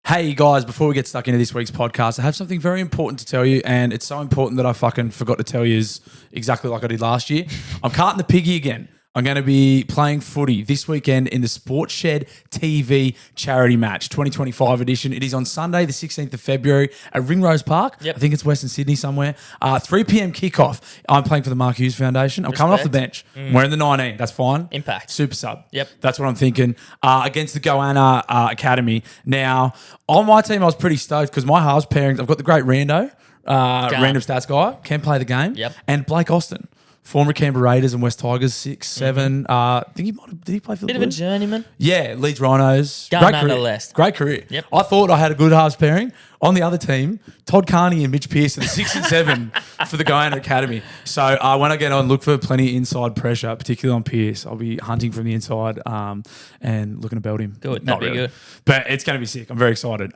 Hey guys, before we get stuck into this week's podcast, I have something very important to tell you, and it's so important that I fucking forgot to tell you is exactly like I did last year. I'm carting the piggy again. I'm going to be playing footy this weekend in the Sports Shed TV charity match, 2025 edition. It is on Sunday, the 16th of February at Ringrose Park. Yep. I think it's Western Sydney somewhere. 3 p.m. kickoff. I'm playing for the Mark Hughes Foundation. I'm coming off the bench. I'm wearing the 19. That's fine. Impact. Super sub. Yep. That's what I'm thinking. Against the Goanna Academy. Now, on my team, I was pretty stoked because my halves pairings, I've got the great Rando, random stats guy, can play the game. Yep. And Blake Austin. Former Canberra Raiders and West Tigers, 6, 7. I think he might have, did he play for the Bit of a Blues? journeyman. Yeah, Leeds Rhinos. Going Great under career. list. Great career. Yep. I thought I had a good halves pairing. On the other team, Todd Carney and Mitch Pearce are the 6 and 7 for the Goanna Academy. So when I get on, look for plenty of inside pressure, particularly on Pearce. I'll be hunting from the inside and looking to belt him. Good. Not That'd be good. But it's going to be sick. I'm very excited.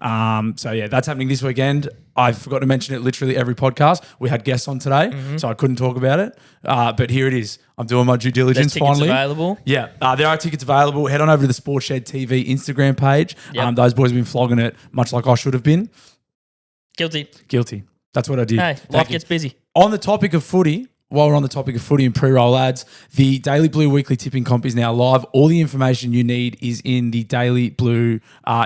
So yeah, that's happening this weekend. I forgot to mention it literally every podcast. We had guests on today, so I couldn't talk about it. But here it is. I'm doing my due diligence There's tickets finally. available. Yeah, there are tickets available. Head on over to the Sports Shed TV Instagram page. Yep. Those boys have been flogging it, much like I should have been. Guilty. Guilty. That's what I did. Hey, Thank life you. gets busy. On the topic of footy, while we're on the topic of footy and pre-roll ads, the Daily Blue Weekly Tipping Comp is now live. All the information you need is in the Daily Blue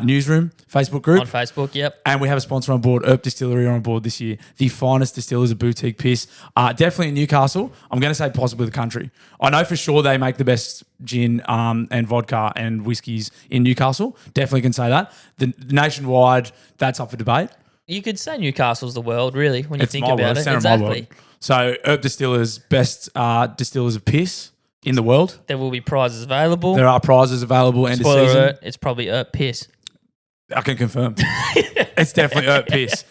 newsroom Facebook group. On Facebook, yep. And we have a sponsor on board, Erp Distillery are on board this year. The finest distillers of boutique piss. Definitely in Newcastle. I'm going to say possibly the country. I know for sure they make the best gin and vodka and whiskies in Newcastle. Definitely can say that. The nationwide, that's up for debate. You could say Newcastle's the world, really, when you It's think my about world. it. It's center of my Exactly. world. So Erp Distillers, best distillers of piss in the world. There will be prizes available. There are prizes available end of Spoiler season. alert, it's probably piss. I can confirm. It's definitely Erp piss.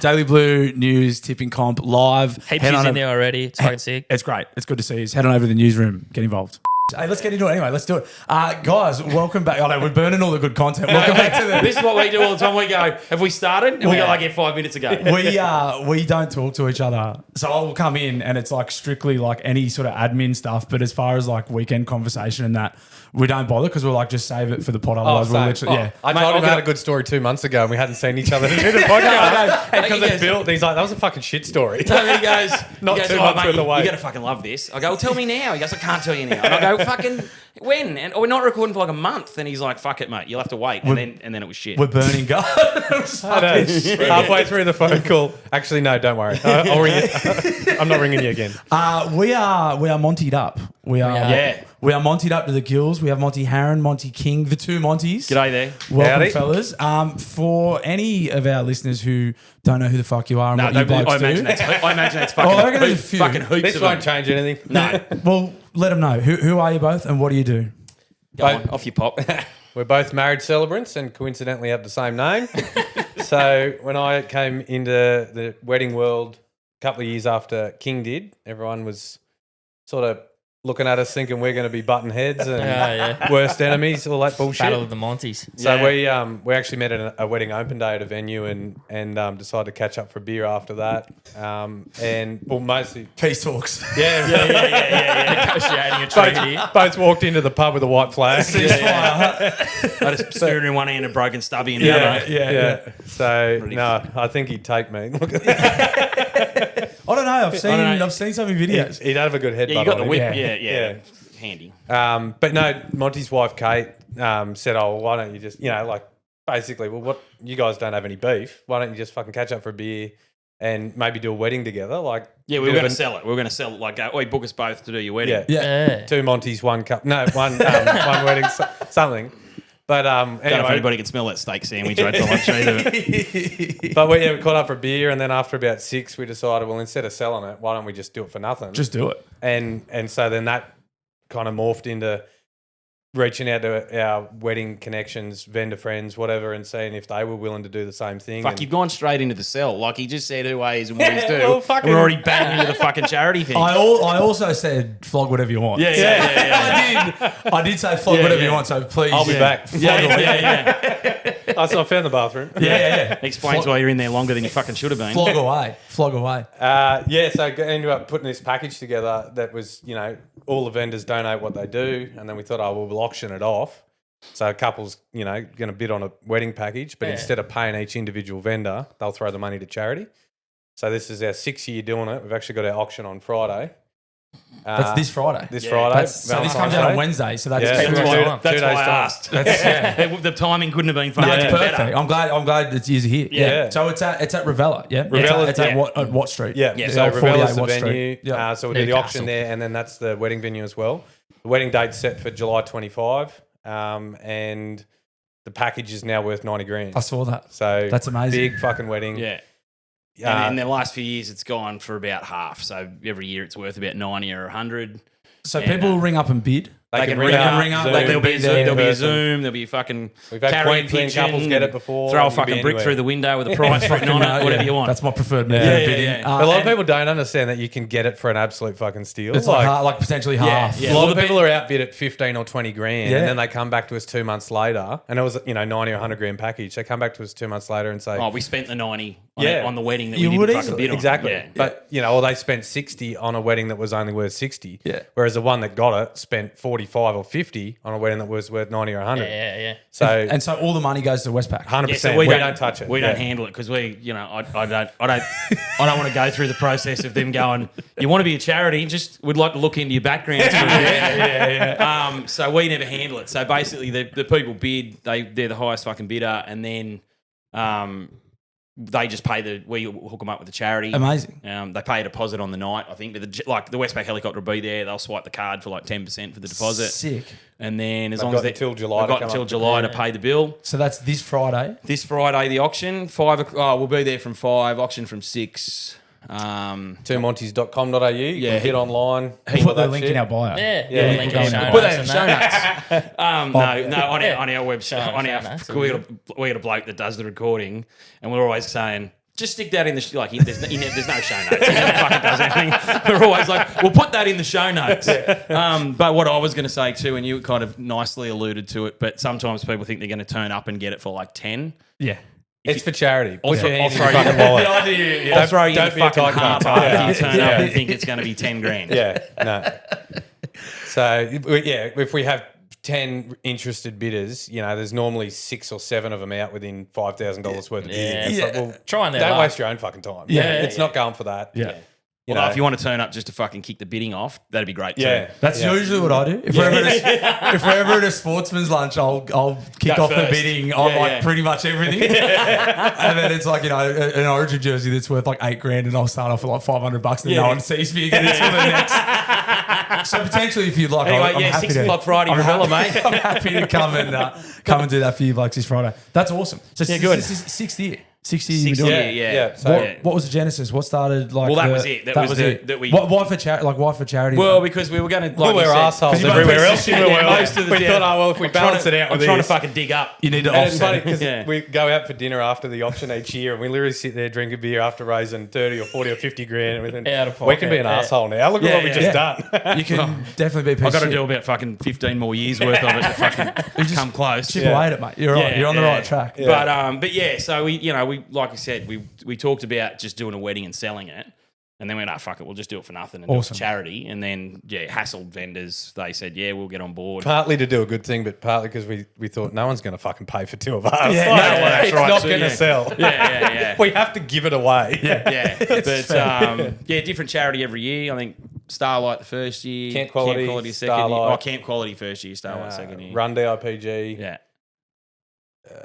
Daily Blue News Tipping Comp live. Heaps Head is on in over- there already. It's fucking sick. It's great. It's good to see you. Head on over to the newsroom. Get involved. Hey, let's get into it anyway. Let's do it. Guys, welcome back. Oh, no, we're burning all the good content. Welcome back to the... This is what we do all the time. We go, have we started? And we go like, 5 minutes ago. We don't talk to each other. So I'll come in and it's like strictly like any sort of admin stuff. But as far as like weekend conversation and that, we don't bother because we're like, just save it for the pod. Otherwise, we'll literally, yeah. I told him I had a good story 2 months ago and we hadn't seen each other to do the podcast. And because it's built, he's like, that was a fucking shit story. So he goes, Not he goes, 2 "Oh, months mate, worth of wait." You're going to fucking love this. I go, well, tell me now. He goes, I can't tell you now. And I go, fucking, when? And we're not recording for like a month. And he's like, fuck it, mate. You'll have to wait. And then it was shit. We're burning guns. Halfway through the phone call, actually, no, don't worry. I'll ring you. I'm not ringing you again. We are Montied up. We are Montied up to the gills. We have Monty Harron, Monty King, the two Monties. G'day there. Welcome, Howdy. fellas. For any of our listeners who don't know who the fuck you are and what you blokes I imagine do, that's fucking, I reckon there's a few. fucking hoops This of won't them. change anything. No. well, let them know. Who are you both and what do you do? Go on, off you pop. We're both married celebrants and coincidentally have the same name. So when I came into the wedding world a couple of years after King did, everyone was sort of looking at us thinking we're going to be button heads and worst enemies, all that bullshit. Battle of the Montys. So we actually met at a wedding open day at a venue and decided to catch up for a beer after that. And well, mostly Peace talks. yeah. Negotiating a treaty. Both walked into the pub with a white flag. I had a spear in one hand and a broken stubby in the other. Yeah. So no, I think he'd take me. I don't know. I've seen some of your videos. He'd have a good headbutt. Yeah, you got on the him. whip. Yeah. Yeah. Handy. But no, Monty's wife Kate said, "Oh, well, why don't you just, like, basically, well, what you guys don't have any beef? Why don't you just fucking catch up for a beer and maybe do a wedding together? Like, Yeah, we were going to sell it. We were going to sell it. Like, book us both to do your wedding. yeah, 2 Monties, 1 cup, no, one wedding, something." But Don't know if anyway, anybody can smell that steak sandwich right till lunch either. but we caught up for a beer, and then after about 6, we decided, well, instead of selling it, why don't we just do it for nothing? Just do it. And so then that kind of morphed into reaching out to our wedding connections, vendor friends, whatever, and seeing if they were willing to do the same thing. Fuck, And- you've gone straight into the cell. Like, he just said who he is and what he's do. well, fucking- We're already banging into the fucking charity thing. I also said flog whatever you want. I did say flog whatever you want. So please, I'll be back. Yeah. So I found the bathroom. Explains why you're in there longer than you fucking should have been. Flog away. So I ended up putting this package together that was, all the vendors donate what they do, and then we thought, we'll auction it off. So a couple's, going to bid on a wedding package, but instead of paying each individual vendor, they'll throw the money to charity. So this is our 6th year doing it. We've actually got our auction on Friday. That's this Friday. Friday. So this comes out on Wednesday. So that's Yeah. 2 days time. That's why I time. asked. The timing couldn't have been fucking No, it's better. perfect. I'm glad that you're here. Yeah. So it's at Ravella. Yeah. Ravella's- It's at yeah. Watt Street. Yeah, Yeah, so so Ravella's 48 the Watt Street. venue. Yeah. So we'll do the auction Newcastle. there, and then that's the wedding venue as well. The wedding date's set for July 25, and the package is now worth 90 grand. I saw that. So That's amazing. Big fucking wedding. Yeah. Uh, And in the last few years, it's gone for about half. So every year, it's worth about 90 or 100. So people will ring up and bid. They can ring ring up, up. ring up, Zoom, they can There'll be be a there Zoom. in There'll be a person. Zoom. There'll be a fucking We've had carrier Queensland pigeon. couples get it before. Throw a You can be fucking brick anywhere. through the window with a price written on it. Whatever you want. That's my preferred method Yeah, of yeah, bidding. yeah. A lot of And people don't understand that you can get it for an absolute fucking steal. It's like potentially half. yeah. A lot Well, of the people are outbid at 15 or 20 grand, Yeah. and then they come back to us 2 months later, and it was 90 or 100 grand package. They come back to us 2 months later and say, Oh, we spent the 90 Yeah. on the wedding that You we would didn't fucking easily. bid on. exactly. Yeah. But or they spent 60 on a wedding that was only worth 60. Yeah. Whereas the one that got it spent 45 or 50 on a wedding that was worth 90 or 100. Yeah. So And so all the money goes to Westpac. 100%. Yeah, so we don't touch it. We Yeah. don't handle it because I don't want to go through the process of them going. You want to be a charity? Just would like to look into your background. So we never handle it. So basically, the people bid. They're the highest fucking bidder, and then they just pay we hook them up with the charity. Amazing. They pay a deposit on the night. I think, but the Westpac helicopter will be there. They'll swipe the card for like 10% for the deposit. Sick. And then as They've long got as they until July they've to got come until up. July to pay the bill. So that's this Friday. This Friday, the auction, 5 o'clock. We'll be there from 5, auction from 6. twomonties.com.au. You Yeah. can hit online. We'll put the link in our bio. Yeah. Link in the show Put notes that in and the show notes. On our website, Show notes. we got a bloke that does the recording, and we're always saying, just stick that in the there's no show notes. He never fucking does anything. We're always like, we'll put that in the show notes. But what I was going to say too, and you kind of nicely alluded to it, but sometimes people think they're going to turn up and get it for like 10. Yeah. It's for charity. I'll Put your throw hands in you- your fucking wallet. I'll throw you don't the be a fucking tight car cunt. park Yeah. if you turn Yeah. up and think it's going to be 10 grand. Yeah, no. So, if we have 10 interested bidders, there's normally 6 or 7 of them out within $5,000 worth of bidding. Yeah. It's like, well, Trying their don't luck. waste your own fucking time. Yeah. It's not going for that. Yeah. Although if you want to turn up just to fucking kick the bidding off, that'd be great too. Yeah. That's usually what I do. If we're ever at a sportsman's lunch, I'll kick Go off the first. bidding on Yeah. pretty much everything. And then it's like, an Origin jersey that's worth like $8 grand, and I'll start off with like $500 and no one sees me again until the next. So potentially, if you'd like, Anyway, I'm happy 6 to, o'clock Friday, I'm Ravella, happy, mate. I'm happy to come and do that for you blokes this Friday. That's awesome. So good. This is 6th year. 6th year. Sixth you've been year, doing it. yeah. So, What was the genesis? What started like? Well, that was it. That was that we. Why for charity? Why for charity? Well, because we were going to. well, we're assholes everywhere else in the world. Most of the We thought, if we balance it out I'm with trying to this. fucking dig up. you need to And it's funny offset. because Yeah. we go out for dinner after the auction each year, and we literally sit there, drink a beer after raising 30 or 40 or 50 grand. And we think, Out of we can be an pocket, yeah. asshole now. Look at Yeah, what we yeah. just done. You can definitely be a piece I've got to of do shit. about fucking 15 more years worth of it to fucking come close. Chip away at it, mate. You're right. Yeah, You're on the yeah. right track. But yeah, so we like I said, we talked about just doing a wedding and selling it, and then we went, oh fuck it, we'll just do it for nothing and do it Awesome. for charity. And then hassled vendors. They said, yeah, we'll get on board. Partly to do a good thing, but partly because we thought no one's going to fucking pay for 2 of us. Yeah, Like, no, that's it's right not too, going to yeah. sell. Yeah. We have to give it away. Yeah, but different charity every year. I think Starlight the first year, Camp Quality, second year. Starlight. Oh, Camp Quality first year, Starlight second year. Run DIPG, Yeah,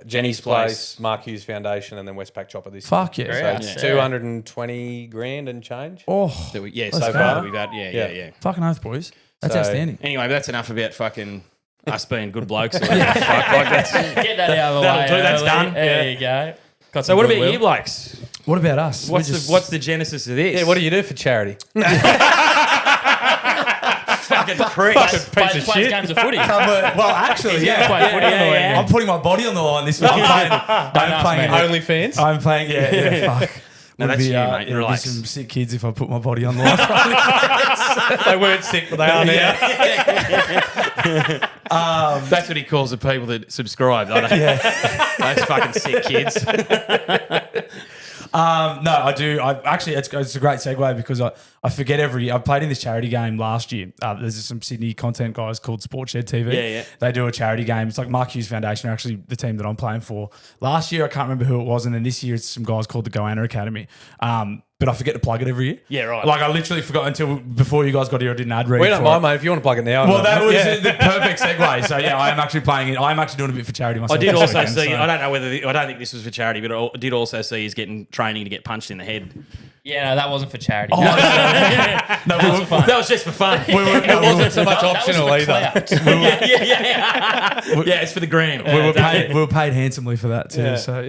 Jenny's Place. Place, Mark Hughes Foundation, and then Westpac Chopper this Fuck year. yeah. So Great. it's Yeah. 220 grand and change. Oh, so Let's so go. far that we've had. Yeah. Yeah. fucking oath, boys. That's So- outstanding. Anyway, that's enough about fucking us being good blokes. Fuck, like that's, Get that out of the That'll way. do, that's early. done. There you go. Got so some what about goodwill. you blokes? What about us? What's the genesis of this? Yeah, what do you do for charity? fucking prick? Plays games of footy. Well, actually, Yeah, play footy on the weekend. I'm putting my body on the line this week. I'm playing. OnlyFans? I'm playing. Yeah. Fuck. No, Would that's be, you, mate. it'd be Relax. some sick kids if I put my body on the line. They weren't sick, but they are now. That's what he calls the people that subscribe. Those fucking sick kids. No, I do. It's a great segue because I forget I played in this charity game last year. There's some Sydney content guys called Sports Shed TV. Yeah. They do a charity game. It's like Mark Hughes Foundation, are actually the team that I'm playing for. Last year, I can't remember who it was. And then this year, it's some guys called the Goanna Academy. But I forget to plug it every year. Yeah, right. Like I literally forgot until before you guys got here. I didn't ad read. We don't for mind, it. mate. If you want to plug it now. Well, that was the perfect segue. So yeah, I am actually playing it. I am actually doing a bit for charity myself. I did this also weekend, see. so- I don't know whether I don't think this was for charity, but I did also see he's getting training to get punched in the head. Yeah, no, that wasn't for charity. No, That was just for fun. It wasn't so much That was optional for either. clout. Yeah, it's for the gram. we were paid handsomely for that too. Yeah. So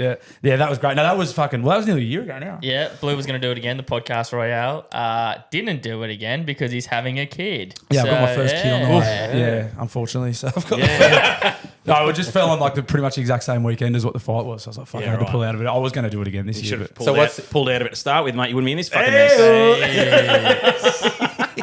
yeah, that was great. No, that was fucking. Well, that was nearly a year ago now. Yeah, Blue was going to do it again, the podcast royale. Didn't do it again because he's having a kid. Yeah, I've got my first kid on the way. yeah. Yeah, unfortunately. So I've got No, it just fell on like the pretty much the exact same weekend as what the fight was. So I was like, fuck, Yeah, I had to right. pull out of it. I was going to do it again this You year. should have But pulled out of it to start with, mate. You wouldn't be in this fucking mess.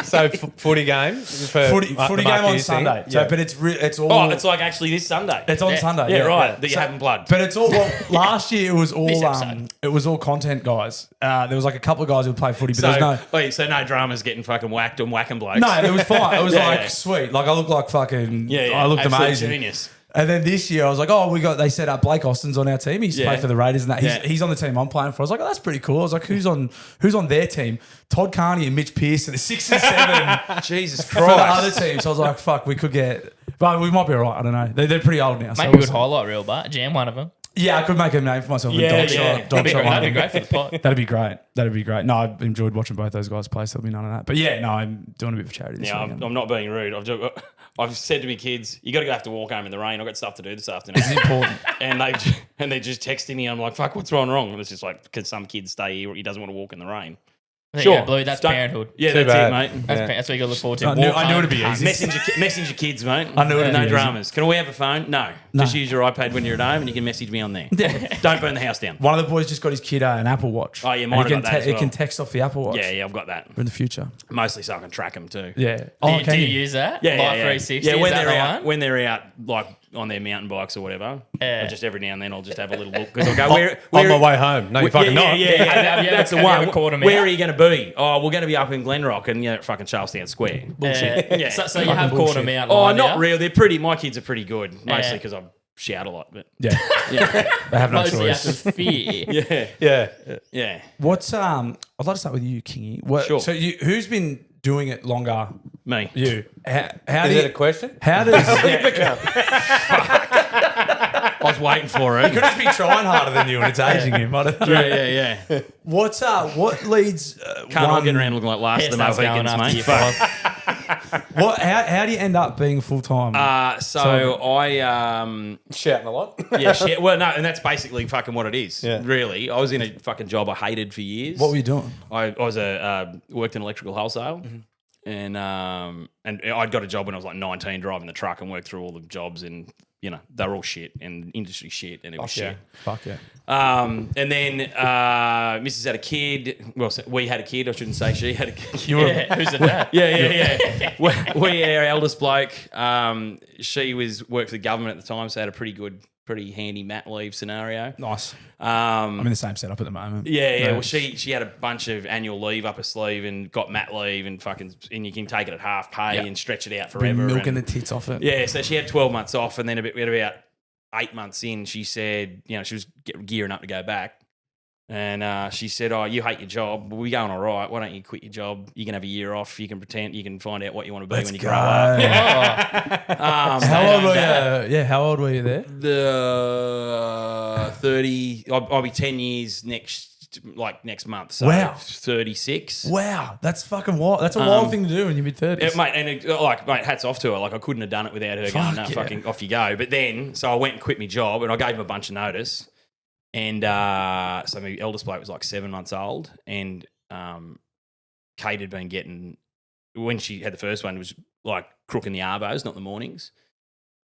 So footy game. footy game on Sunday. So, but it's all. Oh, it's like actually this Sunday. it's on Yeah. Sunday. Yeah, right. That you're having blood. But it's all. Well, last year it was This all. episode. It was all content guys. There was like a couple of guys who would play footy, but there was no. So no dramas getting fucking whacked and whacking blokes. No, it was fine. It was Yeah, like yeah. sweet. Like I looked like fucking. Yeah, I looked absolute amazing. Genius. And then this year I was like, oh, they set up Blake Austin's on our team. He used to Yeah. play for the Raiders and that. Yeah. He's on the team I'm playing for. I was like, oh, that's pretty cool. I was like, who's on their team? Todd Carney and Mitch Pearce are the 6 and 7 Jesus for the Christ. other team. So I was like, fuck, we could get, but we might be all right. I don't know. They're pretty old now. So Maybe a we'll good see. highlight reel, but jam one of them. Yeah, I could make a name for myself. Yeah, Dog yeah. shot, dog shot. That'd be great for the pot. That'd be great. That'd be great. No, I've enjoyed watching both those guys play, so there'll be none of that. But yeah, no, I'm doing a bit for charity this Yeah, weekend. I'm not being rude. I've said to my kids, you got to go have to walk home in the rain. I've got stuff to do this afternoon. It's important. and they're just texting me. I'm like, fuck, what's wrong? And it's just like, because some kids stay here. He doesn't want to walk in the rain. There Sure. you go, Blue, that's Don't- parenthood. Yeah, Too that's bad. it, mate. That's what you got to look forward to. I knew Walk it'd be home, easy. Messenger kids, mate. I knew it'd No be easy. dramas. Can we have a phone? No. Just use your iPad when you're at home and you can message me on there. Don't burn the house down. One of the boys just got his kid an Apple Watch. Oh, yeah, And mine he can got that as He well. can text off the Apple Watch. Yeah, I've got that. In the future. Mostly so I can track them too. Yeah. Do you use that? Yeah, Life yeah. 360, Yeah, is when that they're the out, one? when they're out, like on their mountain bikes or whatever. Yeah. Just every now and then I'll just have a little look because I'll go where On my way home. No, you fucking yeah, not. Yeah, Have you that's the ever one. caught 'em Where out? are you going to be? Oh, we're going to be up in Glenrock and fucking Charlestown Square. Bullshit. Yeah. So you have caught them out. Oh, lined not up? real. They're pretty. My kids are pretty good, mostly Yeah. because I shout a lot. But Yeah. yeah, They have no Mostly out choice. of fear. yeah, Yeah. yeah. What's I'd like to start with you, Kingy. Sure. So who's been doing it longer? Me. You. How Is do it a you, question? how does I was waiting for it. could just be trying harder than you and it's aging him. I don't know. Yeah. What's what leads Can't all one, get around looking like last Hair of the starts going Mohicans, after mate. year Fuck. five. what how do you end up being full time? So I Shouting a lot. yeah, shit. Well, no, and that's basically fucking what it is. Yeah. Really, I was in a fucking job I hated for years. what were you doing? I was worked in electrical wholesale, and I'd got a job when I was like 19, driving the truck and worked through all the jobs, and they're all shit and industry shit, and it was shit. Fuck yeah. And then Mrs. had a kid. Well, we had a kid. I shouldn't say she had a kid. Yeah, who's the dad? Yeah. we our eldest bloke. She worked for the government at the time, so had a pretty handy mat leave scenario. Nice. I'm Um, in the same setup at the moment. yeah. No, Well, she had a bunch of annual leave up her sleeve and got mat leave and you can take it at half pay Yeah. and stretch it out been forever. milking and- the tits off it. yeah, so she had 12 months off, and then at about 8 months in, she said, she was gearing up to go back. And she said, oh, you hate your job. Well, we're going all right. Why don't you quit your job? You can have a year off. You can pretend. You can find out what you want to be Let's when you go. grow up. How old were you? Yeah, how old were you there? The 30. I'll be 10 years next month. So Wow. 36. Wow, that's fucking wild. That's a wild thing to do in your mid Yeah, thirties. mate, hats off to her. Like, I couldn't have done it without her going, no, yeah. fucking off you go. But then, so I went and quit my job, and I gave him a bunch of notice. And so my eldest bloke was like 7 months old, and Kate had been getting, when she had the first one, it was like crooking the arbos, not the mornings.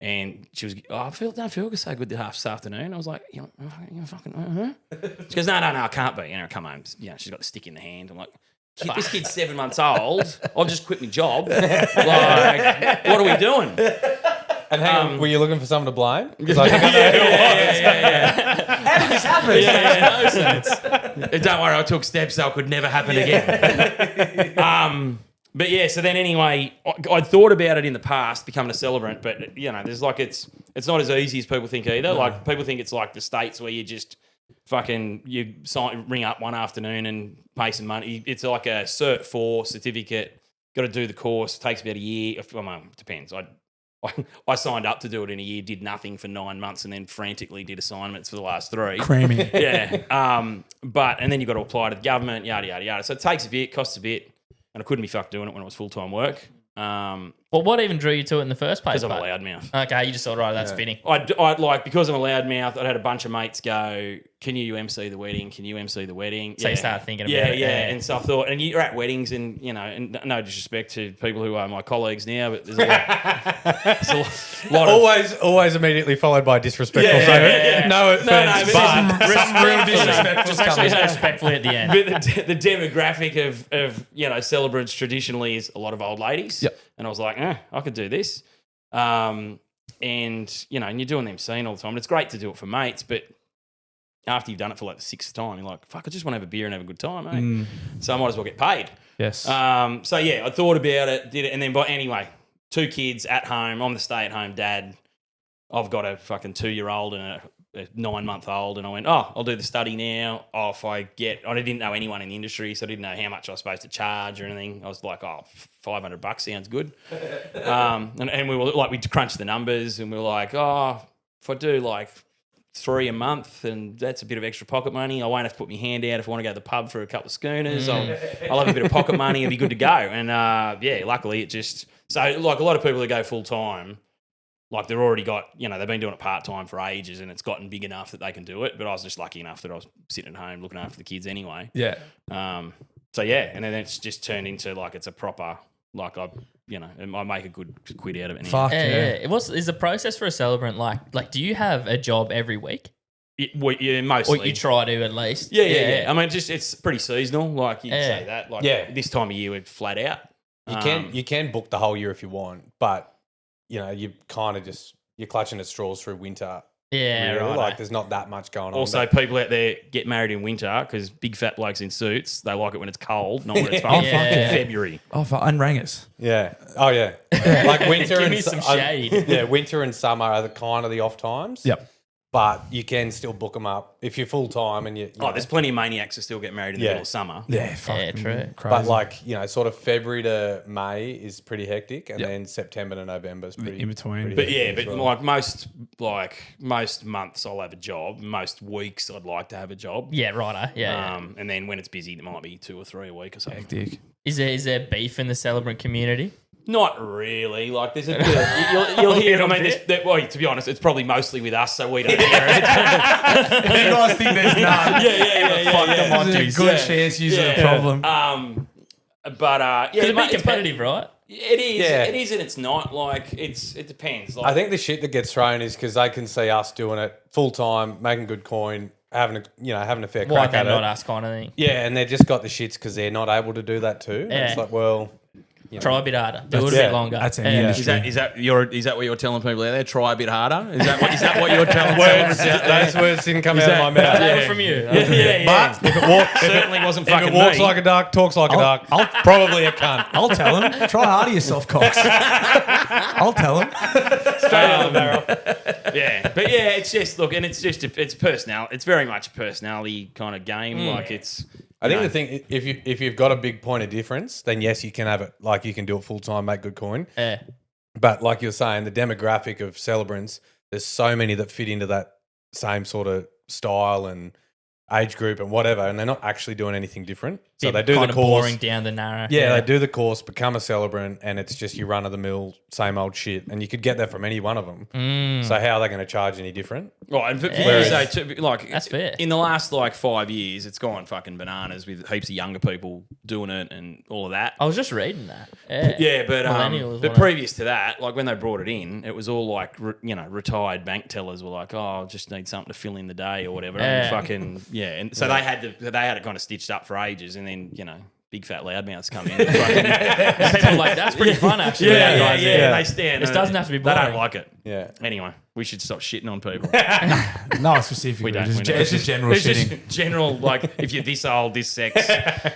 And she was, I don't feel so good this afternoon. I was like, you fucking, She goes, no, I can't be. Come home. She's got the stick in the hand. I'm like, this kid's 7 months old. I've just quit my job. Like, what are we doing? And hang on, were you looking for someone to blame? 'Cause I think I know How did this happen? No sense. Don't worry, I took steps so it could never happen again. But yeah, so then anyway, I'd thought about it in the past, becoming a celebrant, but you know, there's like it's not as easy as people think either. Like people think it's like the States where you just ring up one afternoon and pay some money. It's like a Cert 4 certificate. Got to do the course. Takes about a year. Well, depends. I signed up to do it in a year, did nothing for 9 months, and then frantically did assignments for the last 3. Cramming. Yeah. And then you've got to apply to the government, yada, yada, yada. So it takes a bit, costs a bit, and I couldn't be fucked doing it when it was full-time work. Well, what even drew you to it in the first place? Because I'm a mate? loudmouth. Okay, you just thought, right, that's fitting. I'd like, because I'm a loudmouth, I'd had a bunch of mates go, can you MC the wedding? Can you MC the wedding? So you started thinking about it. Yeah. And so I thought, and you're at weddings and, you know, and no disrespect to people who are my colleagues now, but there's a lot of... always immediately followed by disrespectful. No offense, but some real disrespect Just actually say respectfully at the end. But the demographic of you know, celebrants traditionally is a lot of old ladies. Yep. And I was like, I could do this. And, you know, and you're doing them scene all the time. And it's great to do it for mates, but after you've done it for like the 6th time, you're like, fuck, I just want to have a beer and have a good time, eh? So I might as well get paid. Yes. So, yeah, I thought about it, did it. And then, but anyway, 2 kids at home. I'm the stay-at-home dad. I've got a fucking 2-year-old and a 9-month-old, and I went, I'll do the study now. I didn't know anyone in the industry, so I didn't know how much I was supposed to charge or anything. I was like, $500 sounds good. And we were like, we crunched the numbers, and we were like, if I do like 3 a month, and that's a bit of extra pocket money. I won't have to put my hand out if I want to go to the pub for a couple of schooners. I'll have a bit of pocket money. It'll be good to go. And luckily it just, so like a lot of people that go full time, like they've already got, you know, they've been doing it part-time for ages and it's gotten big enough that they can do it. But I was just lucky enough that I was sitting at home looking after the kids anyway. Yeah. So yeah, and then it's just turned into like it's a proper, like I make a good quid out of it anyway. Fuck Yeah. Is the process for a celebrant like do you have a job every week? Mostly. Or you try to at least. Yeah. I mean, it's pretty seasonal. Like you can say that. Like this time of year we're flat out. You can book the whole year if you want, but you know, you kind of just you're clutching at straws through winter. Yeah, really. right. Like there's not that much going on. Also, people out there get married in winter because big fat blokes in suits, they like it when it's cold, not when it's fucking February. Oh, and Rangus. Yeah. Oh yeah. Like winter Give and me some shade. Winter and summer are the kind of the off times. Yep. But you can still book them up if you're full time and you. There's plenty of maniacs who still get married in the middle of summer. Yeah, fucking true. Crazy. But like, you know, sort of February to May is pretty hectic, and then September to November is pretty in between. But yeah, but most months I'll have a job. Most weeks I'd like to have a job. Yeah, righto. Yeah. And then when it's busy, it might be 2 or 3 a week or something. Hectic. Is there beef in the celebrant community? Not really. Like there's a bit of, you'll hear. I mean, to be honest, it's probably mostly with us, so we don't hear it. You guys think there's none? Yeah. Fuck the Montys. Good chance you're the problem. But Could it be competitive, right? It is. Yeah. It is, and it's not. Like it depends. Like, I think the shit that gets thrown is because they can see us doing it full time, making good coin, having a fair Why crack they're at not it. us kind of thing. Yeah, and they've just got the shits because they're not able to do that too. And Yeah. it's like, well, you know. Try a bit harder. Do it a bit longer. That's any industry. Is that what you're telling people out there? Try a bit harder. Is that what you're telling celebrants out there? Those words didn't come out of my mouth. They were from you. Yeah. But if it walks, Certainly wasn't if fucking it walks me. like a duck, talks like a duck, probably a cunt. I'll tell him. Try harder yourself, Cox. I'll tell him. Straight out the barrel. Yeah, but yeah, it's just look, and it's personal. It's very much a personality kind of game. Like it's. I think the thing, if you've got a big point of difference, then yes, you can have it. Like you can do it full time, make good coin. Yeah. But like you're saying, the demographic of celebrants, there's so many that fit into that same sort of style and age group and whatever, and they're not actually doing anything different. So they do kind the of course. boring down the narrow. Yeah, they do the course, become a celebrant, and it's just your run of the mill, same old shit. And you could get that from any one of them. So how are they going to charge any different? Right, and for Whereas- you to say, like That's fair. In the last 5 years, it's gone fucking bananas with heaps of younger people doing it and all of that. I was just reading that. Yeah. Yeah, but Millennials but wanna- previous to that, like when they brought it in, it was all like retired bank tellers were like, "Oh, I just need something to fill in the day or whatever." Yeah. And fucking and so they had it kind of stitched up for ages, and then big fat loudmouths come in. Fucking, People are like, that's pretty fun, actually. yeah. Yeah. They stand. This doesn't have to be They boring. don't like it. Yeah. Anyway, we should stop shitting on people. No, specifically. We don't. It's just general It's shitting. just general, like, if you're this old, this sex,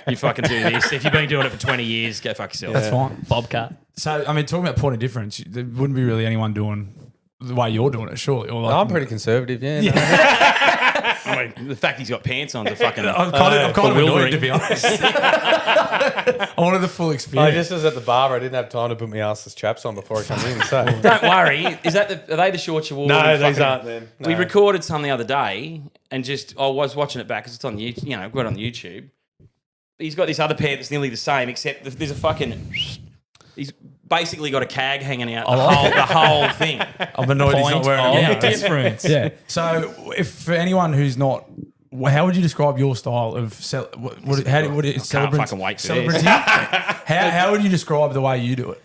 you fucking do this. If you've been doing it for 20 years, go fuck yourself. That's fine. Bobcat. So, I mean, talking about point of difference, there wouldn't be really anyone doing the way you're doing it, surely. Or like, I'm pretty conservative, yeah. I mean, the fact he's got pants on is a fucking I'm kind of annoyed, bewildering. to be honest. I wanted the full I experience. just was at the bar. I didn't have time to put my assless chaps on before I come in. So Don't worry. Are they the shorts you wore? no, when you these fucking- aren't them. We No. recorded some the other day and I was watching it back because it's on YouTube, got it on YouTube. He's got this other pair that's nearly the same, except there's a fucking... He's basically got a cag hanging out the whole thing. I'm annoyed he's not wearing it. Point of difference. Yeah. So, if for anyone who's not, how would you describe your style of celebrant? fucking wait for celebrity? How would you describe the way you do it?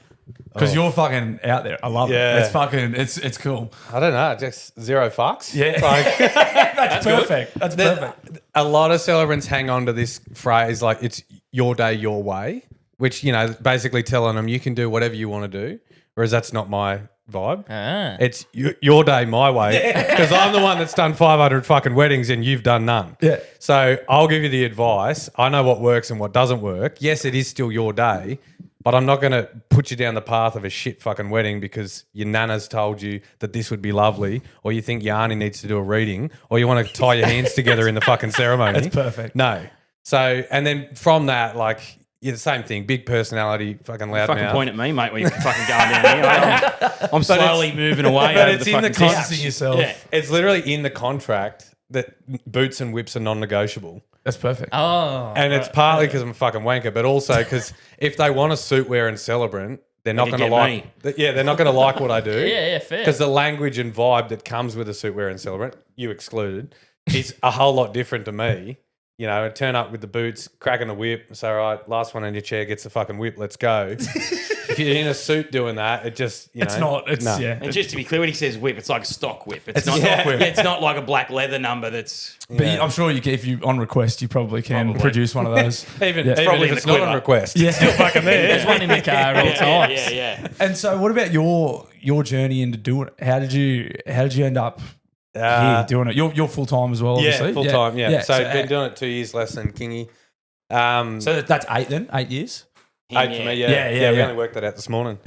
Because you're fucking out there. I love Yeah. it. It's fucking. It's cool. I don't know. Just zero fucks. Yeah. Like That's perfect. That's perfect. a lot of celebrants hang on to this phrase like it's your day, your way, which basically telling them you can do whatever you want to do. Whereas that's not my vibe. Ah. It's your day, my way. Because I'm the one that's done 500 fucking weddings and you've done none. Yeah. So I'll give you the advice. I know what works and what doesn't work. Yes, it is still your day, but I'm not going to put you down the path of a shit fucking wedding because your nana's told you that this would be lovely, or you think your auntie needs to do a reading, or you want to tie your hands together in the fucking ceremony. That's perfect. No. So, and then from that, like, yeah, the same thing. Big personality, fucking loud Fucking mouth. point at me, mate, when you're fucking going down here. I'm slowly moving away. but over it's the in the fucking couch. Distancing yourself. Yeah. It's literally in the contract that boots and whips are non-negotiable. That's perfect. Oh. And it's partly because I'm a fucking wanker, but also because if they want a suit wearing celebrant, they're not could going to get like. Yeah, they're not going to like what I do. Yeah, fair. Because the language and vibe that comes with a suit wearing celebrant, you excluded, is a whole lot different to me. Turn up with the boots, cracking the whip, say, all right, last one on your chair gets the fucking whip, let's go. If you're in a suit doing that, it just, It's not. It's no. yeah. And just to be clear, when he says whip, it's like a stock whip. It's not stock whip. It's not like a black leather number that's... But I'm sure you can, if you on request, you probably can produce one of those. Even, Yeah. even Probably if in it's the not quiver. on request. Yeah. It's still fucking there. There's one in the car all the time. Yeah. And so, what about your journey into doing it? How did you end up here doing it? You're full time as well, obviously. Yeah, full time, yeah. So So, I've been doing it 2 years less than Kingy. so that's 8 then? 8 years? 8 for me, yeah. Yeah, We yeah. only worked that out this morning.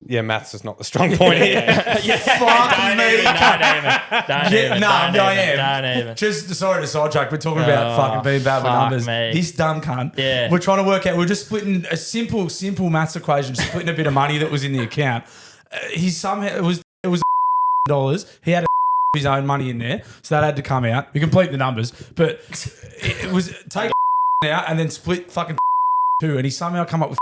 Yeah, maths is not the strong point here. Fuck me. I am. Don't even. Just sorry to sidetrack. We're talking about fucking being bad with fuck numbers. me. This dumb cunt. Yeah. We're trying to work out. We're just splitting a simple maths equation, splitting a bit of money that was in the account. He somehow it was $. He had his own money in there, so that had to come out. We complete the numbers, but it was take out and then split fucking 2, and he somehow come up with.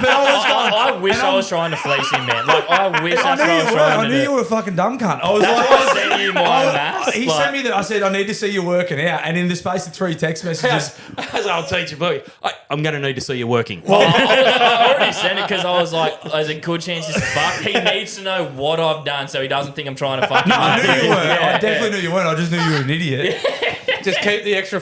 I wish I was trying to fleece him, man. Like, I wish that's what I was trying I to knew you do. were a fucking dumb cunt. I was That's why I sent you my maths. He sent me that. I said, I need to see you working out. And in the space of 3 text messages, As our teacher, boy, I'm going to need to see you working. I already sent it because I was like, there's a good chance this is fucked. He needs to know what I've done so he doesn't think I'm trying to fucking. I knew you weren't. Yeah, I definitely knew you weren't. I just knew you were an idiot. Just keep the extra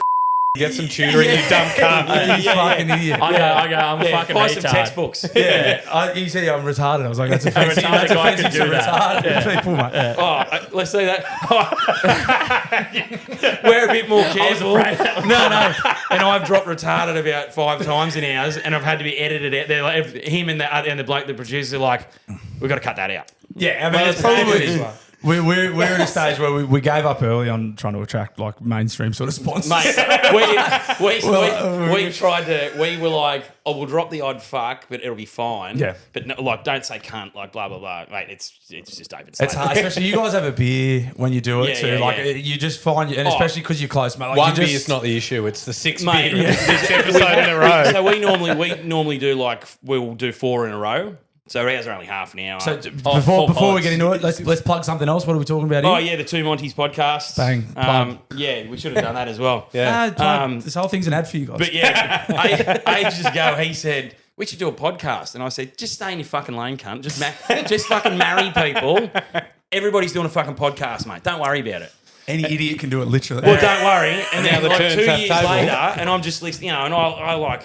get some tutoring, you dumb cunt. You fucking idiot. I go, I'm a fucking Buy some retard. textbooks. He said I'm retarded. I was like, that's offensive. retarded That's guy offensive can to do that. retarded people, mate. Let's say that. We're a bit more careful. No. And I've dropped retarded about 5 times in ours, and I've had to be edited out. They're like, him and the bloke, the producer, are like, we've got to cut that out. Yeah, I mean, it's probably. We're at a stage where we gave up early on trying to attract like mainstream sort of sponsors. Mate, we tried to. We were like, oh, we'll drop the odd fuck, but it'll be fine. Yeah. But no, like, don't say cunt, like blah blah blah. Mate, it's just open. It's hard, especially you guys have a beer when you do it Yeah, too. yeah, like yeah. you just find, and especially because you're close, mate. Like One you just, beer is not the issue. It's the 6th Mate, beer. yeah. This episode in a row. So we normally do like we'll do 4 in a row. So ours are only half an hour. So full before we pods. get into it, let's plug something else. What are we talking about here? oh yeah, the Two Monties podcast. Bang, plug. Yeah, we should have done that as well. Yeah. This whole thing's an ad for you guys. But yeah, ages ago he said we should do a podcast, and I said just stay in your fucking lane, cunt. Just fucking marry people. Everybody's doing a fucking podcast, mate. Don't worry about it. Any idiot can do it, literally. Well, don't worry. And now then the like turns 2 have years table. later, and I'm just listening, and I like,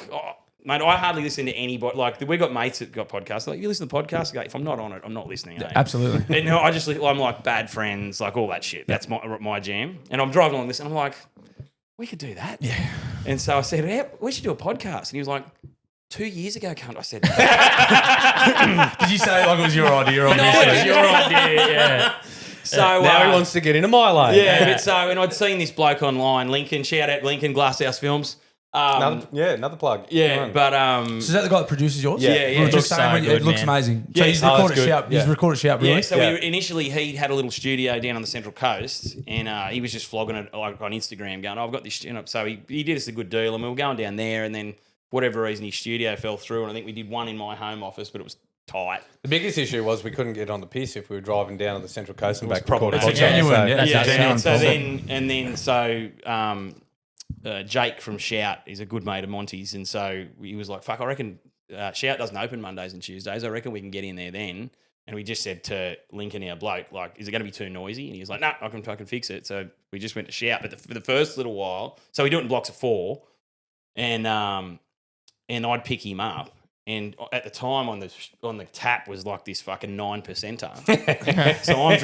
mate, I hardly listen to anybody. Like, we got mates that got podcasts. Like, you listen to podcasts? I go, if I'm not on it, I'm not listening. Absolutely. And I'm like Bad Friends, like all that shit. That's my jam. And I'm driving along this, and I'm like, we could do that. Yeah. And so I said, hey, we should do a podcast. And he was like, 2 years ago, cunt. I said, Did you say like it was your idea? No, it's your idea. Yeah. so Now he wants to get into my lane. yeah. But and I'd seen this bloke online, Lincoln. Shout out Lincoln, Glasshouse Films. Another plug. Yeah, but So is that the guy that produces yours? Yeah, yeah. It looks, so it good, looks man. amazing. Yeah. So he's Oh, recorded that's good. Shout. He's Yeah. recorded Shout, really? yeah. So Yeah. initially he had a little studio down on the Central Coast, and he was just vlogging it like on Instagram, going, "I've got this." So he did us a good deal, and we were going down there, and then for whatever reason his studio fell through, and I think we did one in my home office, but it was tight. The biggest issue was we couldn't get on the piss if we were driving down to the Central Coast and back. problematic. recording It's a podcasts. genuine, So- yeah. Yeah, genuine so problem. Jake from Shout is a good mate of Montys, and so he was like, "Fuck, I reckon Shout doesn't open Mondays and Tuesdays. I reckon we can get in there then." And we just said to Lincoln, our bloke, like, "Is it going to be too noisy?" And he was like, "No, I can fix it." So we just went to Shout, but for the first little while, so we do it in blocks of 4, and I'd pick him up. And at the time on the tap was like this fucking 9%er. So I'm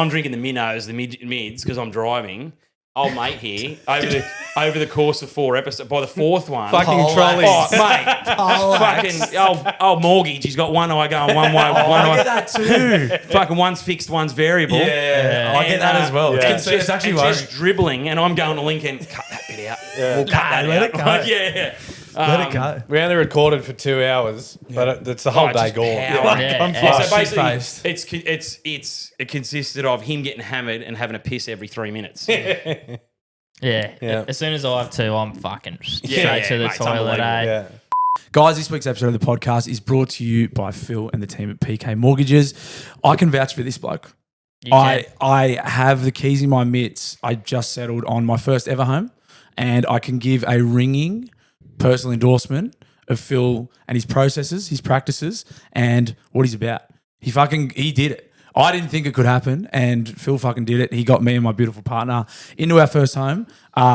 drinking the minnows, the mids, because I'm driving. Old mate here over the course of 4 episodes. By the 4th one, Fucking trolleys. oh mate, fucking old mortgage. He's got one eye going one way, one I eye. get that too. Fucking one's fixed, one's variable. Yeah, I get that as well. Yeah. It's actually and worrying. just dribbling, and I'm going to Lincoln. Cut that bit out. We'll cut that let out. it go. Like, yeah. Let it go. We only recorded for 2 hours, but it's the whole day just gone. power. Yeah. I'm Yeah. flushed. So basically, Shit-faced. it consisted of him getting hammered and having a piss every 3 minutes. Yeah. As soon as I have to, I'm fucking straight Yeah, to the mate, it's toilet. unbelievable. Eh? Yeah. Guys, this week's episode of the podcast is brought to you by Phil and the team at PK Mortgages. I can vouch for this bloke. You can. I have the keys in my mitts. I just settled on my first ever home, and I can give a ringing personal endorsement of Phil and his processes, his practices, and what he's about. He did it. I didn't think it could happen, and Phil fucking did it. He got me and my beautiful partner into our first home.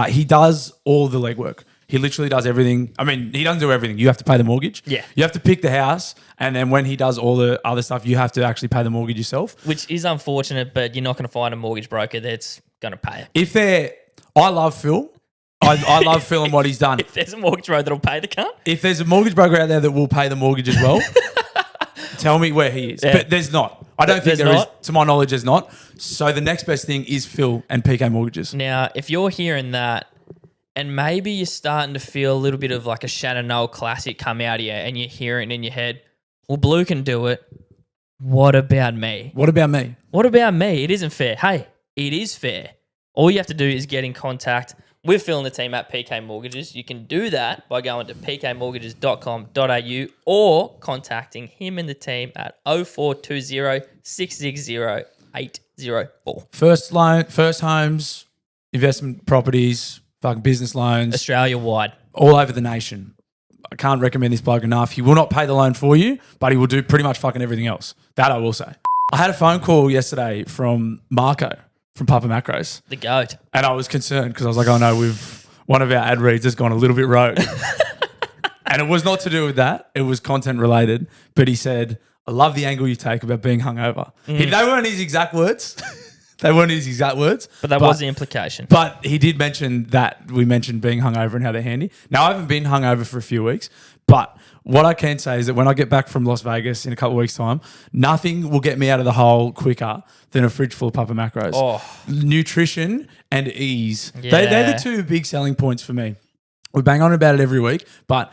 He does all the legwork. He literally does everything. I mean, he doesn't do everything. You have to pay the mortgage. Yeah. You have to pick the house, and then when he does all the other stuff, you have to actually pay the mortgage yourself. Which is unfortunate, but you're not going to find a mortgage broker that's going to pay it. I love Phil. I love Phil and what he's done. If there's a mortgage broker that'll pay the cunt, If there's a mortgage broker out there that will pay the mortgage as well, tell me where he is. Yeah. But there's not. I don't think There's there is. not? To my knowledge, there's not. So the next best thing is Phil and PK Mortgages. now if you're hearing that, and maybe you're starting to feel a little bit of like a Shannon Noel classic come out of you, and you hear it in your head, well, Blue can do it. What about me? What about me? What about me? It isn't fair. Hey, it is fair. All you have to do is get in contact with Phil and the team at PK Mortgages. You can do that by going to pkmortgages.com.au or contacting him and the team at 0420 660 804. First loan, first homes, investment properties, fucking business loans, Australia wide. all over the nation. I can't recommend this bloke enough. He will not pay the loan for you, but he will do pretty much fucking everything else. That I will say. I had a phone call yesterday from Marco from Papa Macros, The GOAT. and I was concerned because I was like, oh no, one of our ad reads has gone a little bit rogue. And it was not to do with that. It was content related. But he said, I love the angle you take about being hungover. They weren't his exact words. But That was the implication. But he did mention that we mentioned being hungover and how they're handy. Now, I haven't been hungover for a few weeks, but what I can say is that when I get back from Las Vegas in a couple of weeks' time, nothing will get me out of the hole quicker than a fridge full of Papa Macros. Oh. Nutrition and ease. Yeah. They're the two big selling points for me. We bang on about it every week, but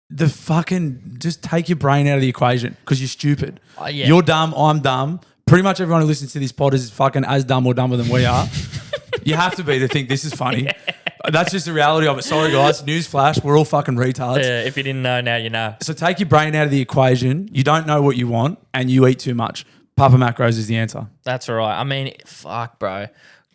the fucking just take your brain out of the equation because you're stupid. Yeah. You're dumb, I'm dumb. Pretty much everyone who listens to this pod is fucking as dumb or dumber than we are. You have to be to think this is funny. That's just the reality of it. Sorry, guys. Newsflash, we're all fucking retards. If you didn't know, now you know. So take your brain out of the equation. You don't know what you want and you eat too much. Papa Macros is the answer. That's right. I mean, fuck, bro.